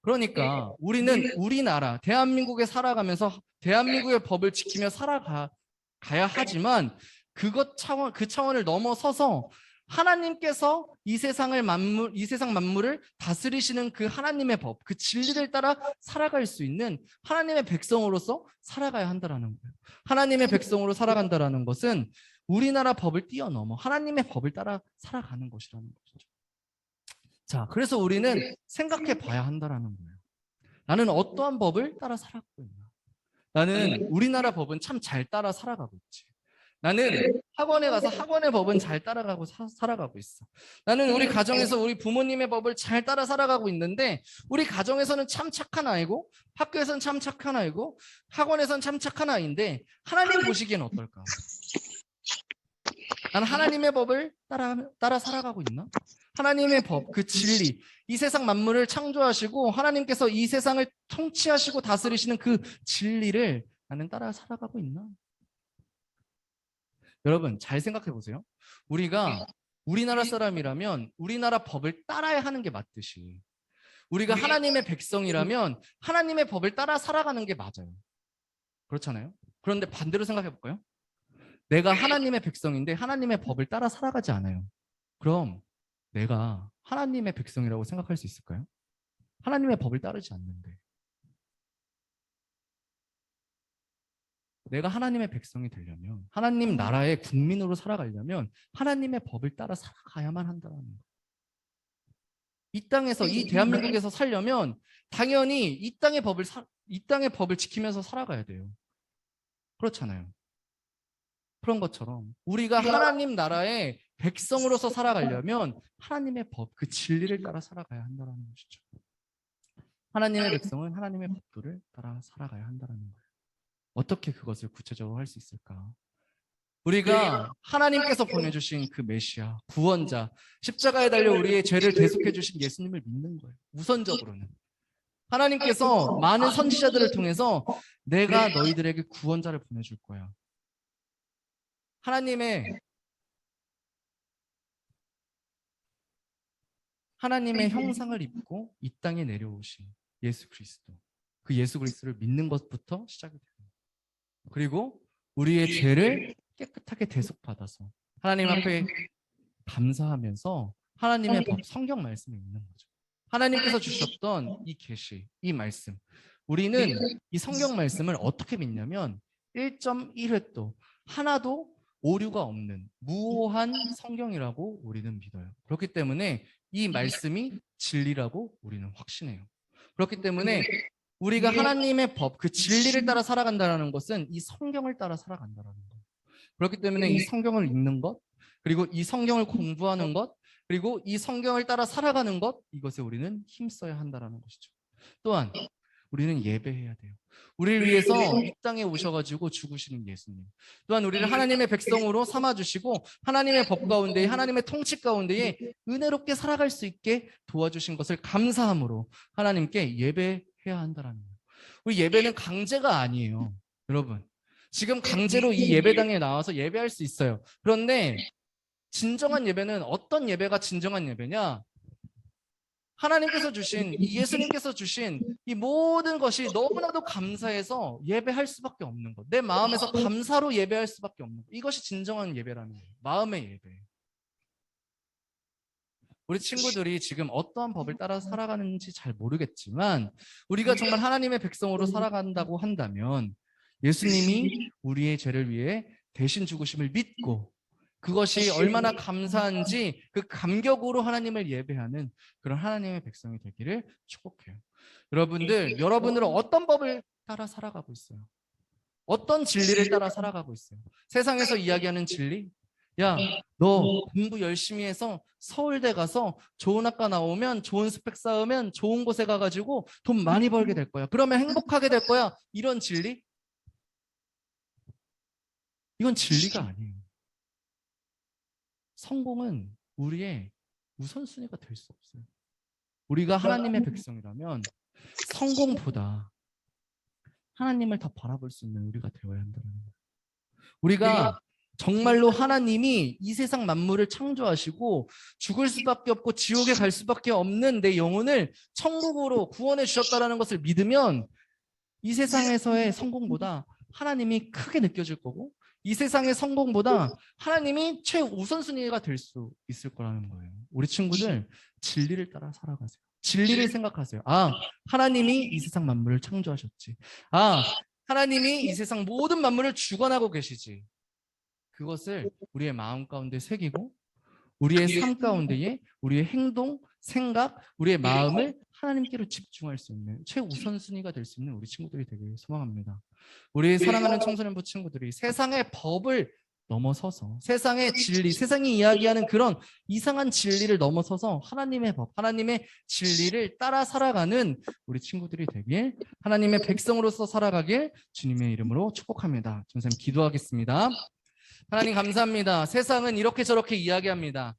그러니까 우리는 우리나라 대한민국에 살아가면서 대한민국의 법을 지키며 살아가야 하지만, 그 차원을 넘어서서 하나님께서 이 세상 만물을 다스리시는 그 하나님의 법, 그 진리를 따라 살아갈 수 있는 하나님의 백성으로서 살아가야 한다라는 거예요. 하나님의 백성으로 살아간다라는 것은 우리나라 법을 뛰어넘어 하나님의 법을 따라 살아가는 것이라는 것이죠. 자, 그래서 우리는 생각해 봐야 한다라는 거예요. 나는 어떠한 법을 따라 살아가고 있나? 나는 우리나라 법은 참 잘 따라 살아가고 있지. 나는 학원에 가서 학원의 법은 잘 따라가고 살아가고 있어. 나는 우리 가정에서 우리 부모님의 법을 잘 따라 살아가고 있는데, 우리 가정에서는 참 착한 아이고, 학교에서는 참 착한 아이고, 학원에서는 참 착한 아이인데, 하나님 보시기엔 어떨까? 나는 하나님의 법을 따라 살아가고 있나? 하나님의 법, 그 진리, 이 세상 만물을 창조하시고 하나님께서 이 세상을 통치하시고 다스리시는 그 진리를 나는 따라 살아가고 있나? 여러분, 잘 생각해 보세요. 우리가 우리나라 사람이라면 우리나라 법을 따라야 하는 게 맞듯이, 우리가 하나님의 백성이라면 하나님의 법을 따라 살아가는 게 맞아요. 그렇잖아요? 그런데 반대로 생각해 볼까요? 내가 하나님의 백성인데 하나님의 법을 따라 살아가지 않아요. 그럼 내가 하나님의 백성이라고 생각할 수 있을까요? 하나님의 법을 따르지 않는데. 내가 하나님의 백성이 되려면, 하나님 나라의 국민으로 살아가려면 하나님의 법을 따라 살아가야만 한다는 거예요. 이 땅에서, 이 대한민국에서 살려면 당연히 이 땅의 법을 지키면서 살아가야 돼요. 그렇잖아요. 그런 것처럼 우리가 하나님 나라의 백성으로서 살아가려면 하나님의 법, 그 진리를 따라 살아가야 한다는 것이죠. 하나님의 백성은 하나님의 법도를 따라 살아가야 한다는 거예요. 어떻게 그것을 구체적으로 할 수 있을까? 우리가 하나님께서 보내주신 그 메시아, 구원자, 십자가에 달려 우리의 죄를 대속해 주신 예수님을 믿는 거예요. 우선적으로는 하나님께서 많은 선지자들을 통해서 내가 너희들에게 구원자를 보내줄 거야. 하나님의 형상을 입고 이 땅에 내려오신 예수 그리스도, 그 예수 그리스도를 믿는 것부터 시작이 돼요. 그리고 우리의 죄를 깨끗하게 대속받아서 하나님 앞에 감사하면서 하나님의 법, 성경 말씀을 읽는 거죠. 하나님께서 주셨던 이 계시, 이 말씀, 우리는 이 성경 말씀을 어떻게 믿냐면 1.1획도 하나도 오류가 없는 무오한 성경이라고 우리는 믿어요. 그렇기 때문에 이 말씀이 진리라고 우리는 확신해요. 그렇기 때문에 우리가 하나님의 법, 그 진리를 따라 살아간다는 것은 이 성경을 따라 살아간다는 거예요. 그렇기 때문에 이 성경을 읽는 것, 그리고 이 성경을 공부하는 것, 그리고 이 성경을 따라 살아가는 것, 이것에 우리는 힘써야 한다는 것이죠. 또한 우리는 예배해야 돼요. 우리를 위해서 이 땅에 오셔가지고 죽으시는 예수님. 또한 우리를 하나님의 백성으로 삼아주시고 하나님의 법 가운데, 하나님의 통치 가운데에 은혜롭게 살아갈 수 있게 도와주신 것을 감사함으로 하나님께 예배해야 한다는 거예요. 우리 예배는 강제가 아니에요. 여러분, 지금 강제로 이 예배당에 나와서 예배할 수 있어요. 그런데 진정한 예배는 어떤 예배가 진정한 예배냐? 하나님께서 주신, 이 예수님께서 주신 이 모든 것이 너무나도 감사해서 예배할 수밖에 없는 것. 내 마음에서 감사로 예배할 수밖에 없는 것. 이것이 진정한 예배라는 거예요. 마음의 예배. 우리 친구들이 지금 어떠한 법을 따라 살아가는지 잘 모르겠지만 우리가 정말 하나님의 백성으로 살아간다고 한다면 예수님이 우리의 죄를 위해 대신 죽으심을 믿고 그것이 얼마나 감사한지 그 감격으로 하나님을 예배하는 그런 하나님의 백성이 되기를 축복해요. 여러분들은 어떤 법을 따라 살아가고 있어요? 어떤 진리를 따라 살아가고 있어요? 세상에서 이야기하는 진리? 야, 너 공부 열심히 해서 서울대 가서 좋은 학과 나오면 좋은 스펙 쌓으면 좋은 곳에 가가지고 돈 많이 벌게 될 거야. 그러면 행복하게 될 거야. 이런 진리? 이건 진리가 아니에요. 성공은 우리의 우선순위가 될 수 없어요. 우리가 하나님의 백성이라면 성공보다 하나님을 더 바라볼 수 있는 우리가 되어야 한다는 거예요. 우리가 정말로 하나님이 이 세상 만물을 창조하시고 죽을 수밖에 없고 지옥에 갈 수밖에 없는 내 영혼을 천국으로 구원해 주셨다는 것을 믿으면 이 세상에서의 성공보다 하나님이 크게 느껴질 거고 이 세상의 성공보다 하나님이 최우선순위가 될 수 있을 거라는 거예요. 우리 친구들 진리를 따라 살아가세요. 진리를 생각하세요. 아, 하나님이 이 세상 만물을 창조하셨지. 아, 하나님이 이 세상 모든 만물을 주관하고 계시지. 그것을 우리의 마음 가운데 새기고 우리의 삶 가운데에 우리의 행동, 생각, 우리의 마음을 하나님께로 집중할 수 있는 최우선순위가 될 수 있는 우리 친구들이 되길 소망합니다. 우리 사랑하는 청소년부 친구들이 세상의 법을 넘어서서 세상의 진리, 세상이 이야기하는 그런 이상한 진리를 넘어서서 하나님의 법, 하나님의 진리를 따라 살아가는 우리 친구들이 되길 하나님의 백성으로서 살아가길 주님의 이름으로 축복합니다. 선생님 기도하겠습니다. 하나님 감사합니다. 세상은 이렇게 저렇게 이야기합니다.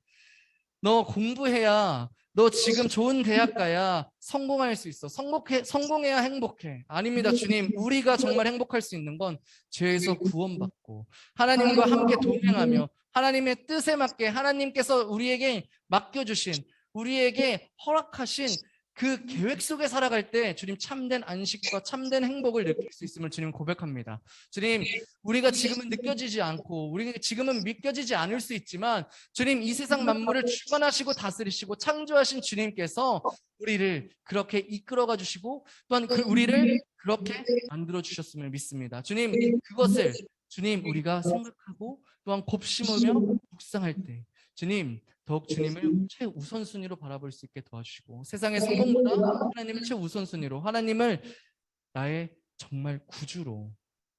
너 공부해야 너 지금 좋은 대학 가야 성공할 수 있어. 성공해야 행복해. 아닙니다. 주님, 우리가 정말 행복할 수 있는 건 죄에서 구원받고 하나님과 함께 동행하며 하나님의 뜻에 맞게 하나님께서 우리에게 맡겨주신 우리에게 허락하신 그 계획 속에 살아갈 때 주님 참된 안식과 참된 행복을 느낄 수 있음을 주님 고백합니다. 주님, 우리가 지금은 느껴지지 않고 우리가 지금은 믿겨지지 않을 수 있지만 주님, 이 세상 만물을 주관하시고 다스리시고 창조하신 주님께서 우리를 그렇게 이끌어가 주시고 또한 우리를 그렇게 만들어 주셨음을 믿습니다. 주님, 그것을 주님 우리가 생각하고 또한 곱씹으며 묵상할 때 주님 더욱 주님을 최우선순위로 바라볼 수 있게 도와주시고 세상의 성공보다 하나님을 최우선순위로 하나님을 나의 정말 구주로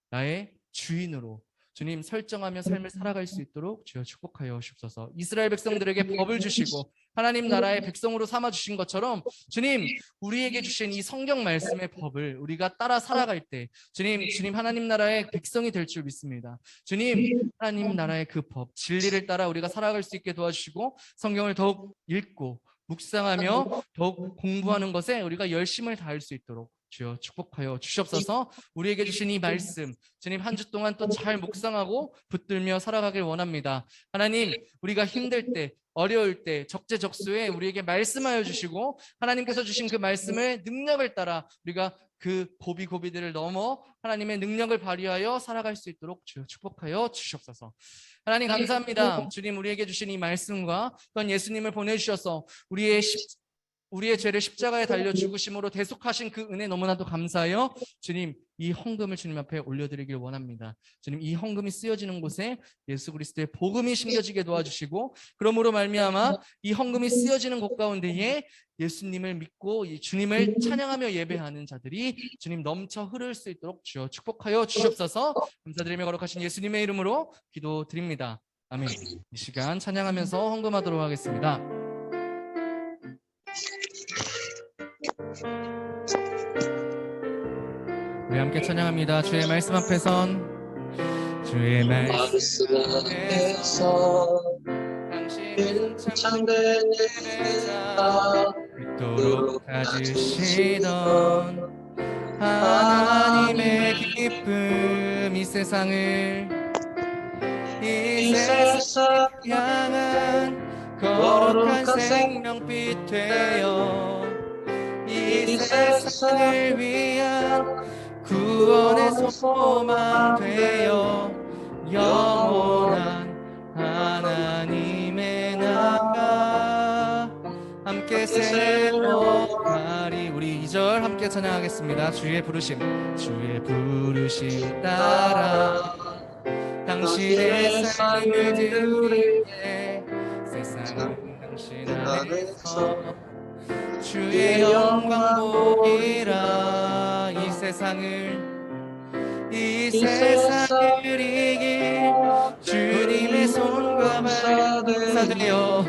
나의 주인으로 주님 설정하며 삶을 살아갈 수 있도록 주여 축복하여 주옵소서. 이스라엘 백성들에게 법을 주시고 하나님 나라의 백성으로 삼아주신 것처럼 주님 우리에게 주신 이 성경 말씀의 법을 우리가 따라 살아갈 때 주님 하나님 나라의 백성이 될 줄 믿습니다. 주님 하나님 나라의 그 법 진리를 따라 우리가 살아갈 수 있게 도와주시고 성경을 더욱 읽고 묵상하며 더욱 공부하는 것에 우리가 열심을 다할 수 있도록 주여 축복하여 주시옵소서. 우리에게 주신 이 말씀 주님 한 주 동안 또 잘 묵상하고 붙들며 살아가길 원합니다. 하나님 우리가 힘들 때 어려울 때 적재적소에 우리에게 말씀하여 주시고 하나님께서 주신 그 말씀의 능력을 따라 우리가 그 고비고비들을 넘어 하나님의 능력을 발휘하여 살아갈 수 있도록 주여 축복하여 주시옵소서. 하나님 감사합니다. 주님 우리에게 주신 이 말씀과 또한 예수님을 보내주셔서 우리의 우리의 죄를 십자가에 달려 죽으심으로 대속하신 그 은혜 너무나도 감사하여 주님 이 헌금을 주님 앞에 올려드리길 원합니다. 주님 이 헌금이 쓰여지는 곳에 예수 그리스도의 복음이 심겨지게 도와주시고 그러므로 말미암아 이 헌금이 쓰여지는 곳 가운데에 예수님을 믿고 이 주님을 찬양하며 예배하는 자들이 주님 넘쳐 흐를 수 있도록 주여 축복하여 주시옵소서. 감사드리며 거룩하신 예수님의 이름으로 기도드립니다. 아멘. 이 시간 찬양하면서 헌금하도록 하겠습니다. 우리 함께 찬양합니다. 주의 말씀 앞에선 주의 말씀 앞에서 당신은 참된 예배자 그토록 가지시던 하나님의 기쁨 이 세상을 향한 거룩한 생명빛 되어 이 세상을 위한 구원의 소망 되어 영원한 하나님의 나라 함께 세워가리. 우리 2절 함께 찬양하겠습니다. 주의 부르심 따라 당신의 삶을 드리게 세상은 당신 안에서 주의 영광 보이라. 이 세상을 이길 주님의 손과 발사되어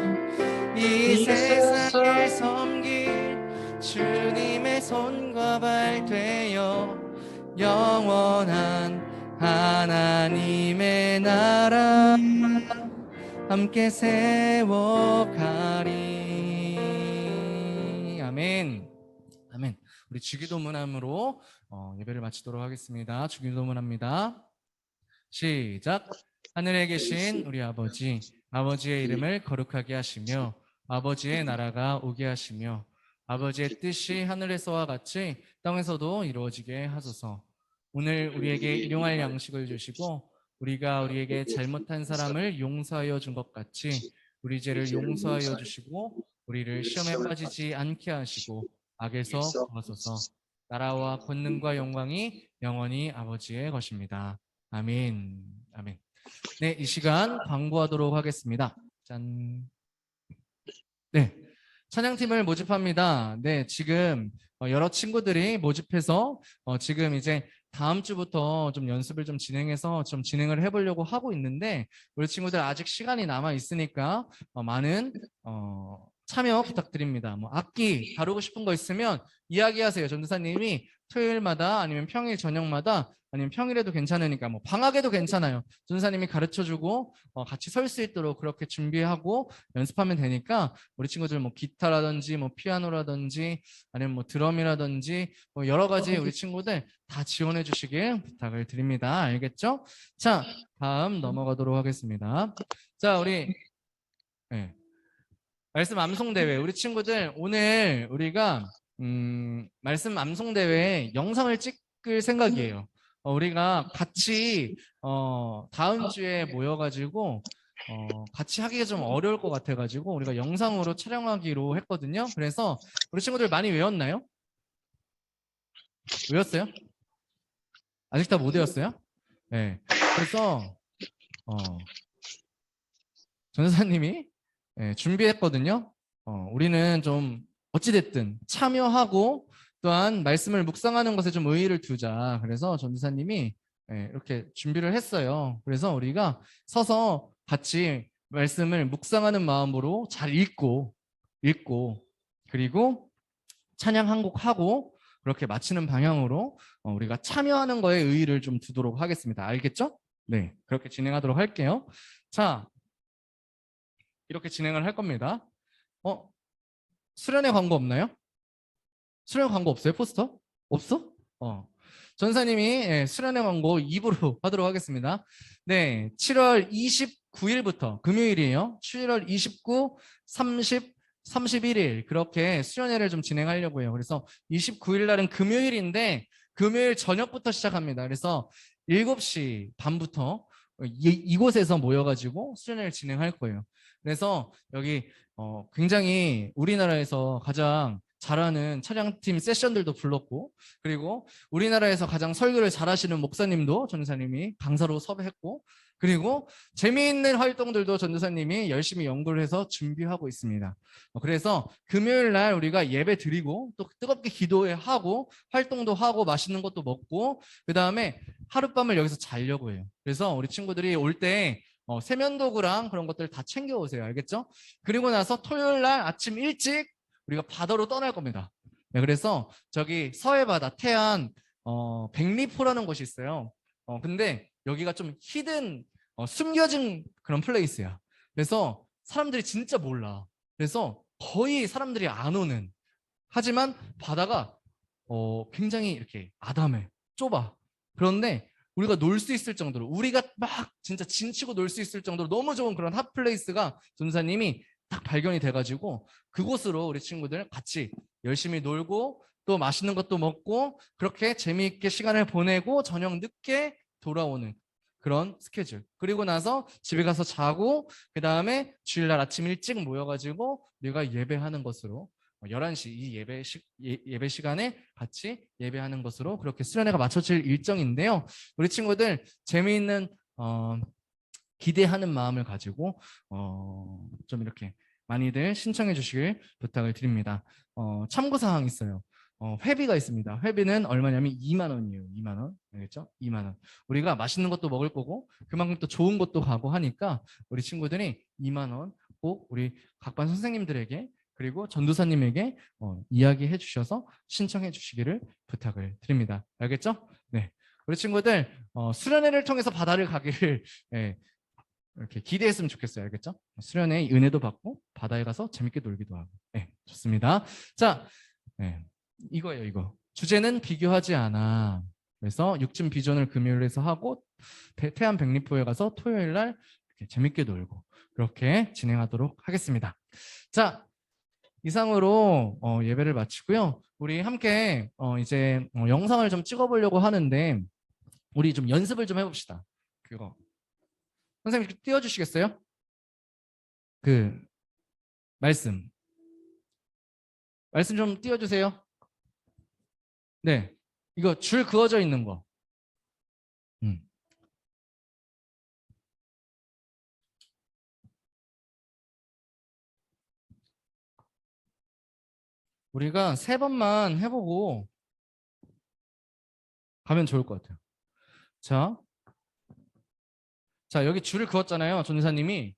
이 세상을 섬길 주님의 손과 발 되어 영원한 하나님의 나라 함께 세워가리. 아멘. 아멘. 우리 주기도문함으로 예배를 마치도록 하겠습니다. 주기도문합니다. 시작. 하늘에 계신 우리 아버지, 아버지의 이름을 거룩하게 하시며 아버지의 나라가 오게 하시며 아버지의 뜻이 하늘에서와 같이 땅에서도 이루어지게 하소서. 오늘 우리에게 일용할 양식을 주시고 우리가 우리에게 잘못한 사람을 용서하여 준 것 같이 우리 죄를 용서하여 주시고 우리를 시험에 빠지지 않게 하시고 악에서 구하소서. 나라와 권능과 영광이 영원히 아버지의 것입니다. 아멘. 아멘. 네, 이 시간 광고하도록 하겠습니다. 짠. 네, 찬양팀을 모집합니다. 네, 지금 여러 친구들이 모집해서 지금 이제 다음 주부터 좀 연습을 좀 진행해서 좀 진행을 해보려고 하고 있는데 우리 친구들 아직 시간이 남아 있으니까 많은 참여 부탁드립니다. 뭐 악기 다루고 싶은 거 있으면 이야기하세요. 전도사님이 토요일마다 아니면 평일 저녁마다 아니면 평일에도 괜찮으니까 뭐 방학에도 괜찮아요. 전도사님이 가르쳐주고 같이 설 수 있도록 그렇게 준비하고 연습하면 되니까 우리 친구들 뭐 기타라든지 뭐 피아노라든지 아니면 뭐 드럼이라든지 뭐 여러 가지 우리 친구들 다 지원해 주시길 부탁을 드립니다. 알겠죠? 자, 다음 넘어가도록 하겠습니다. 자, 우리 말씀 암송대회 우리 친구들 오늘 우리가 말씀 암송대회 영상을 찍을 생각이에요. 우리가 같이 다음 주에 모여가지고 같이 하기가 좀 어려울 것 같아가지고 우리가 영상으로 촬영하기로 했거든요. 그래서 우리 친구들 많이 외웠나요? 외웠어요? 아직 다 못 외웠어요? 네. 그래서 전사님이 준비했거든요. 우리는 좀 어찌됐든 참여하고 또한 말씀을 묵상하는 것에 좀 의의를 두자. 그래서 전도사님이 이렇게 준비를 했어요. 그래서 우리가 서서 같이 말씀을 묵상하는 마음으로 잘 읽고 그리고 찬양 한 곡 하고 그렇게 마치는 방향으로 우리가 참여하는 거에 의의를 좀 두도록 하겠습니다. 알겠죠? 네, 그렇게 진행하도록 할게요. 자, 이렇게 진행을 할 겁니다. 수련회 광고 없나요? 수련회 광고 없어요? 포스터? 없어? 전사님이 수련회 광고 2부로 하도록 하겠습니다. 네, 7월 29일부터 금요일이에요. 7월 29, 30, 31일 그렇게 수련회를 좀 진행하려고 해요. 그래서 29일 날은 금요일인데 금요일 저녁부터 시작합니다. 그래서 7시 반부터 이곳에서 모여가지고 수련회를 진행할 거예요. 그래서 여기 굉장히 우리나라에서 가장 잘하는 찬양팀 세션들도 불렀고, 그리고 우리나라에서 가장 설교를 잘하시는 목사님도 전도사님이 강사로 섭외했고, 그리고 재미있는 활동들도 전도사님이 열심히 연구를 해서 준비하고 있습니다. 그래서 금요일 날 우리가 예배 드리고 또 뜨겁게 기도하고 활동도 하고 맛있는 것도 먹고 그 다음에 하룻밤을 여기서 자려고 해요. 그래서 우리 친구들이 올 때 세면도구랑 그런 것들 다 챙겨오세요. 알겠죠? 그리고 나서 토요일 날 아침 일찍 우리가 바다로 떠날 겁니다. 네, 그래서 저기 서해바다 태안 백리포라는 곳이 있어요. 근데 여기가 좀 히든 숨겨진 그런 플레이스야. 그래서 사람들이 진짜 몰라. 그래서 거의 사람들이 안 오는. 하지만 바다가 굉장히 이렇게 아담해, 좁아. 그런데 우리가 놀 수 있을 정도로, 우리가 막 진짜 진치고 놀 수 있을 정도로 너무 좋은 그런 핫플레이스가 전사님이 딱 발견이 돼가지고 그곳으로 우리 친구들 같이 열심히 놀고 또 맛있는 것도 먹고 그렇게 재미있게 시간을 보내고 저녁 늦게 돌아오는 그런 스케줄. 그리고 나서 집에 가서 자고 그 다음에 주일날 아침 일찍 모여가지고 우리가 예배하는 것으로 11시 이 예배 시간에 같이 예배하는 것으로 그렇게 수련회가 맞춰질 일정인데요. 우리 친구들 재미있는 기대하는 마음을 가지고 좀 이렇게 많이들 신청해 주시길 부탁을 드립니다. 참고사항 있어요. 회비가 있습니다. 회비는 얼마냐면 2만 원이에요. 2만 원. 알겠죠? 2만 원. 우리가 맛있는 것도 먹을 거고 그만큼 또 좋은 것도 가고 하니까 우리 친구들이 2만 원 꼭 우리 각반 선생님들에게 그리고 전도사님에게 이야기해 주셔서 신청해 주시기를 부탁을 드립니다. 알겠죠? 네. 우리 친구들 수련회를 통해서 바다를 가기를 이렇게 기대했으면 좋겠어요. 알겠죠? 수련회 은혜도 받고 바다에 가서 재밌게 놀기도 하고. 네, 좋습니다. 자, 네, 이거예요. 이거. 주제는 비교하지 않아. 그래서 육진 비전을 금요일에서 하고 태안 백리포에 가서 토요일 날 이렇게 재밌게 놀고 그렇게 진행하도록 하겠습니다. 자, 이상으로 예배를 마치고요. 우리 함께 이제 영상을 좀 찍어보려고 하는데 우리 좀 연습을 좀 해봅시다. 그거 선생님 띄워주시겠어요? 그 말씀 좀 띄워주세요. 네, 이거 줄 그어져 있는 거. 우리가 3번만 해보고 가면 좋을 것 같아요. 자 여기 줄을 그었잖아요. 전사님이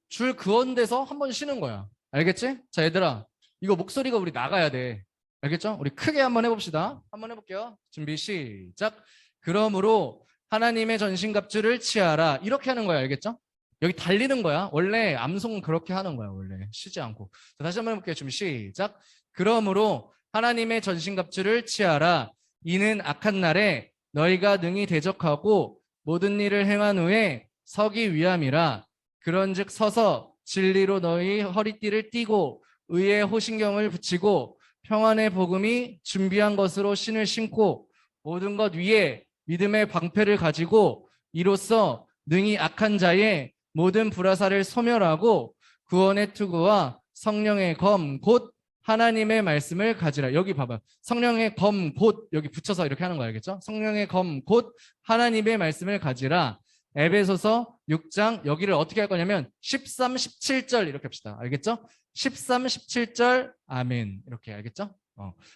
줄 그은 데서 한 번 쉬는 거야. 알겠지? 자 얘들아 이거 목소리가 우리 나가야 돼. 알겠죠? 우리 크게 한번 해봅시다. 한번 해볼게요. 준비 시작. 그러므로 하나님의 전신갑주를 취하라. 이렇게 하는 거야. 알겠죠? 여기 달리는 거야. 원래 암송은 그렇게 하는 거야. 원래 쉬지 않고. 자, 다시 한번 해볼게요. 준비 시작. 그러므로 하나님의 전신갑주를 취하라. 이는 악한 날에 너희가 능히 대적하고 모든 일을 행한 후에 서기 위함이라. 그런즉 서서 진리로 너희 허리띠를 띠고 의의 호신경을 붙이고 평안의 복음이 준비한 것으로 신을 신고 모든 것 위에 믿음의 방패를 가지고 이로써 능히 악한 자의 모든 불화살을 소멸하고 구원의 투구와 성령의 검 곧 하나님의 말씀을 가지라. 여기 봐봐. 성령의 검 곧 여기 붙여서 이렇게 하는 거 알겠죠? 성령의 검 곧 하나님의 말씀을 가지라. 에베소서 6장 여기를 어떻게 할 거냐면 13, 17절 이렇게 합시다. 알겠죠? 13, 17절 아멘 이렇게 알겠죠?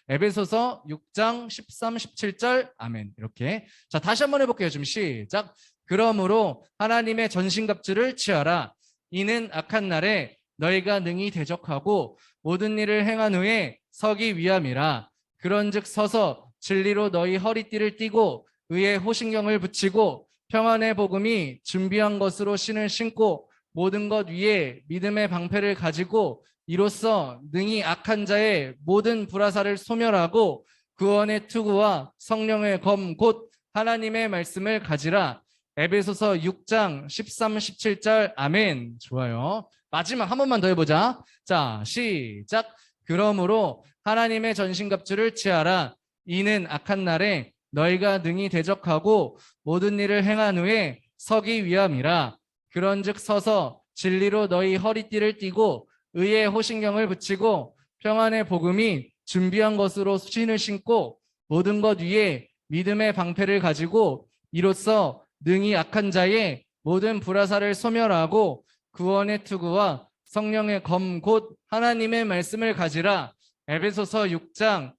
에베소서 6장 13, 17절 아멘 이렇게. 자 다시 한번 해볼게요. 좀 시작. 그러므로 하나님의 전신갑주를 취하라. 이는 악한 날에 너희가 능히 대적하고 모든 일을 행한 후에 서기 위함이라. 그런즉 서서 진리로 너희 허리띠를 띠고 의의 호신경을 붙이고 평안의 복음이 준비한 것으로 신을 신고 모든 것 위에 믿음의 방패를 가지고 이로써 능히 악한 자의 모든 불화살을 소멸하고 구원의 투구와 성령의 검 곧 하나님의 말씀을 가지라. 에베소서 6장 13, 17절 아멘. 좋아요. 마지막 한 번만 더 해보자. 자 시작. 그러므로 하나님의 전신갑주를 취하라. 이는 악한 날에 너희가 능히 대적하고 모든 일을 행한 후에 서기 위함이라. 그런즉 서서 진리로 너희 허리띠를 띠고 의의 호신경을 붙이고 평안의 복음이 준비한 것으로 신을 신고 모든 것 위에 믿음의 방패를 가지고 이로써 능히 약한 자의 모든 불화살을 소멸하고 구원의 투구와 성령의 검 곧 하나님의 말씀을 가지라. 에베소서 6장.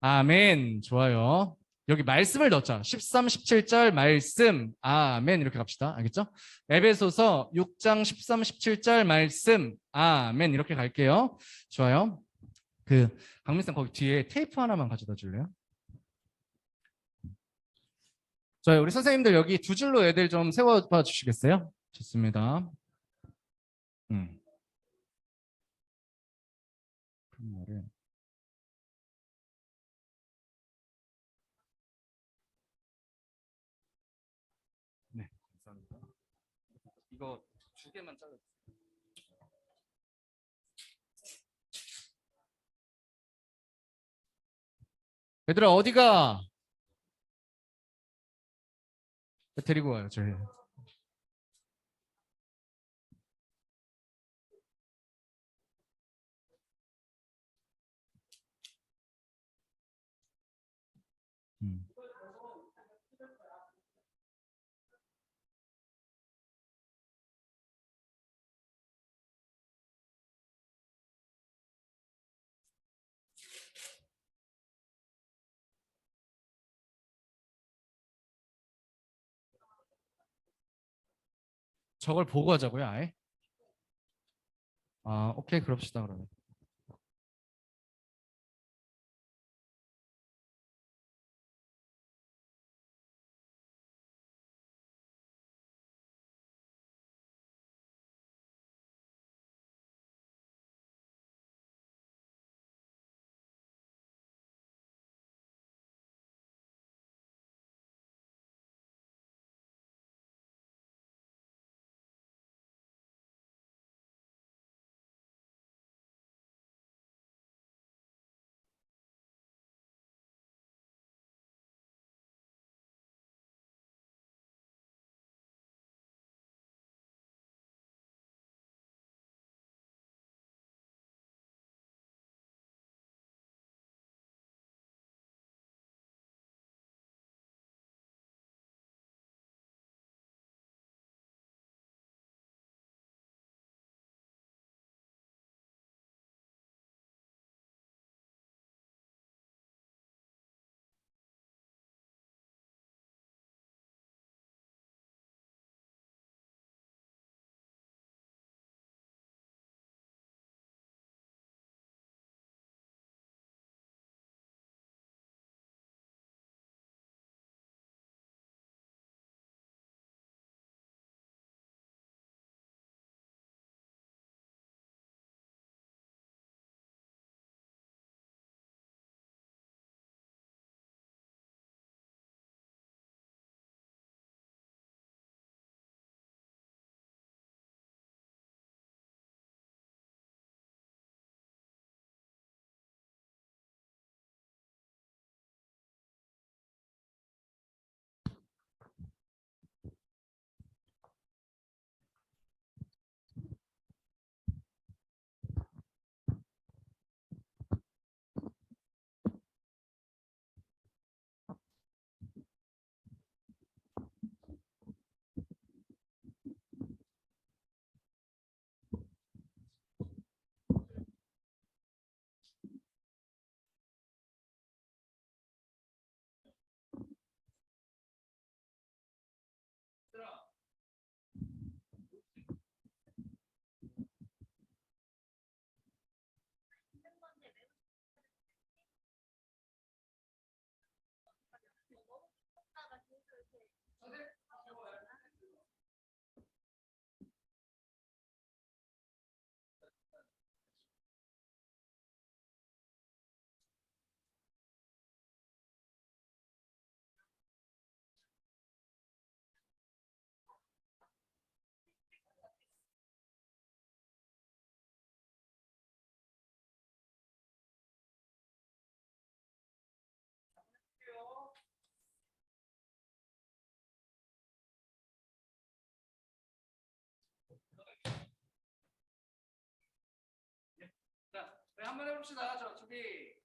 아멘. 좋아요. 여기 말씀을 넣자. 13, 17절 말씀. 아멘. 이렇게 갑시다. 알겠죠? 에베소서 6장 13, 17절 말씀. 아멘. 이렇게 갈게요. 좋아요. 강민쌤 거기 뒤에 테이프 하나만 가져다 줄래요? 좋아요. 우리 선생님들 여기 두 줄로 애들 좀 세워봐 주시겠어요? 좋습니다. 그런 말을. 네, 감사합니다. 이거 두 개만 잘라주세요. 얘들아 어디가? 데리고 와요 저희. 음. 저걸 보고 하자고요 아예? 아 오케이 그럽시다 그러면. 네, 한번 해봅시다. 저 준비.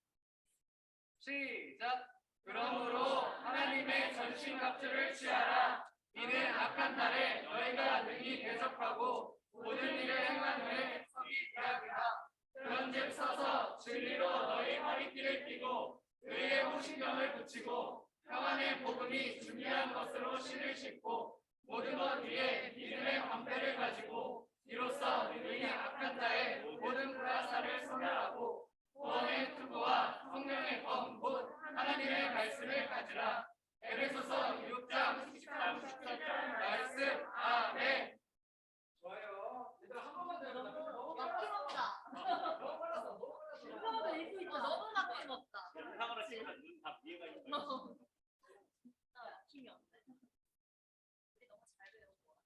시작. 그러므로 하나님의 전신갑주를 취하라. 이는 악한 날에 너희가 능히 대적하고 모든 일을 행한 후에 서기 위함이라. 그런즉 서서 진리로 너희 허리띠를 띠고 의의 호신경을 붙이고 평안의 복음이 중요한 것으로 신을 신고 모든 것 위에 믿음의 방패를 가지고 이로써 능히 악한 자의 모든 불화살을 소멸하고 구원의 투구와 성령의 검 곧 하나님의 말씀을 가지라. 에베소서 6장 13, 14절 말씀. 아멘. 좋아요. 얘들아 한 번만 더 해보자. 너무 막힘없다. 너무 빨랐어. 너무 빨랐어. 이거보다 읽고 있다. 너무 막힘없다. 영상으로 찍으면 눈다 비해가 있어. 힘이 없네. 우리 너무 잘 배운 거 같아.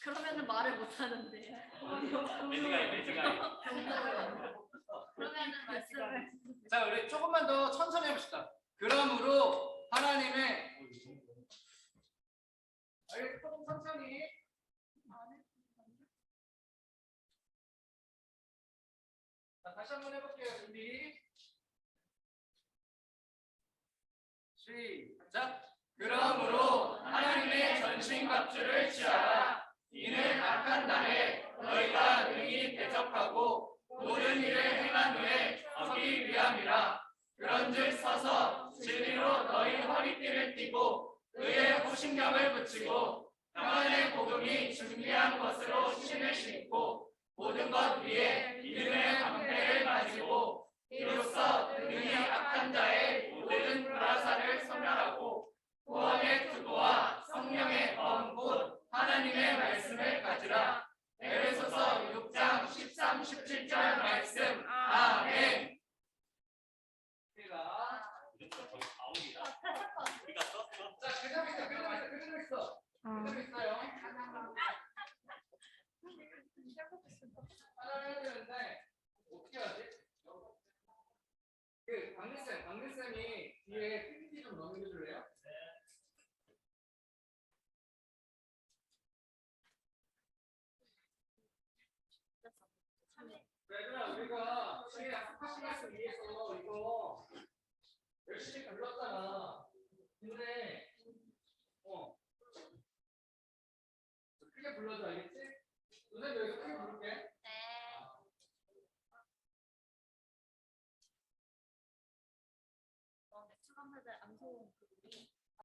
그러면은 말을 못 하는데. 매지가요. 그러면은 말씀을. 자, 우리 조금만 더 천천히 해봅시다. 그러므로 하나님의 조금 천천히. 자, 다시 한번 해볼게요. 준비. 시작. 그러므로 하나님의 전신갑주를 취하라. 이는 악한 날에 너희가 능히 대적하고 모든 일을 행한 후에 서기 위함이라. 그런즉 서서 진리로 너희 허리띠를 띠고 의의 호신경을 붙이고 평안의 복음이 준비한 것으로 신을 신고 모든 것 위에 믿음의 방패를 가지고 이로써 능히 악한 자의 모든 불화살을 소멸하고 구원의 투구와 성령의 검 곧 하나님의 말씀을 가지라. 에베소서 6장 13, 17절 말씀. 아멘. 우리가 썼어. 자, 그대로 있어. 그대로 있어요. 하나 해야 되는데 어떻게 하지? 그 강민쌤이 뒤에 PPT 좀 넘겨줄래요? 얘들아, 우리가 뒤에 학하신 말씀 위해서 이거 열심히 불렀잖아. 근데 크게 불러줘, 알겠지? 선생님 여기서 크게 부를게. 네. 너 맥주 감사들 안 좋은.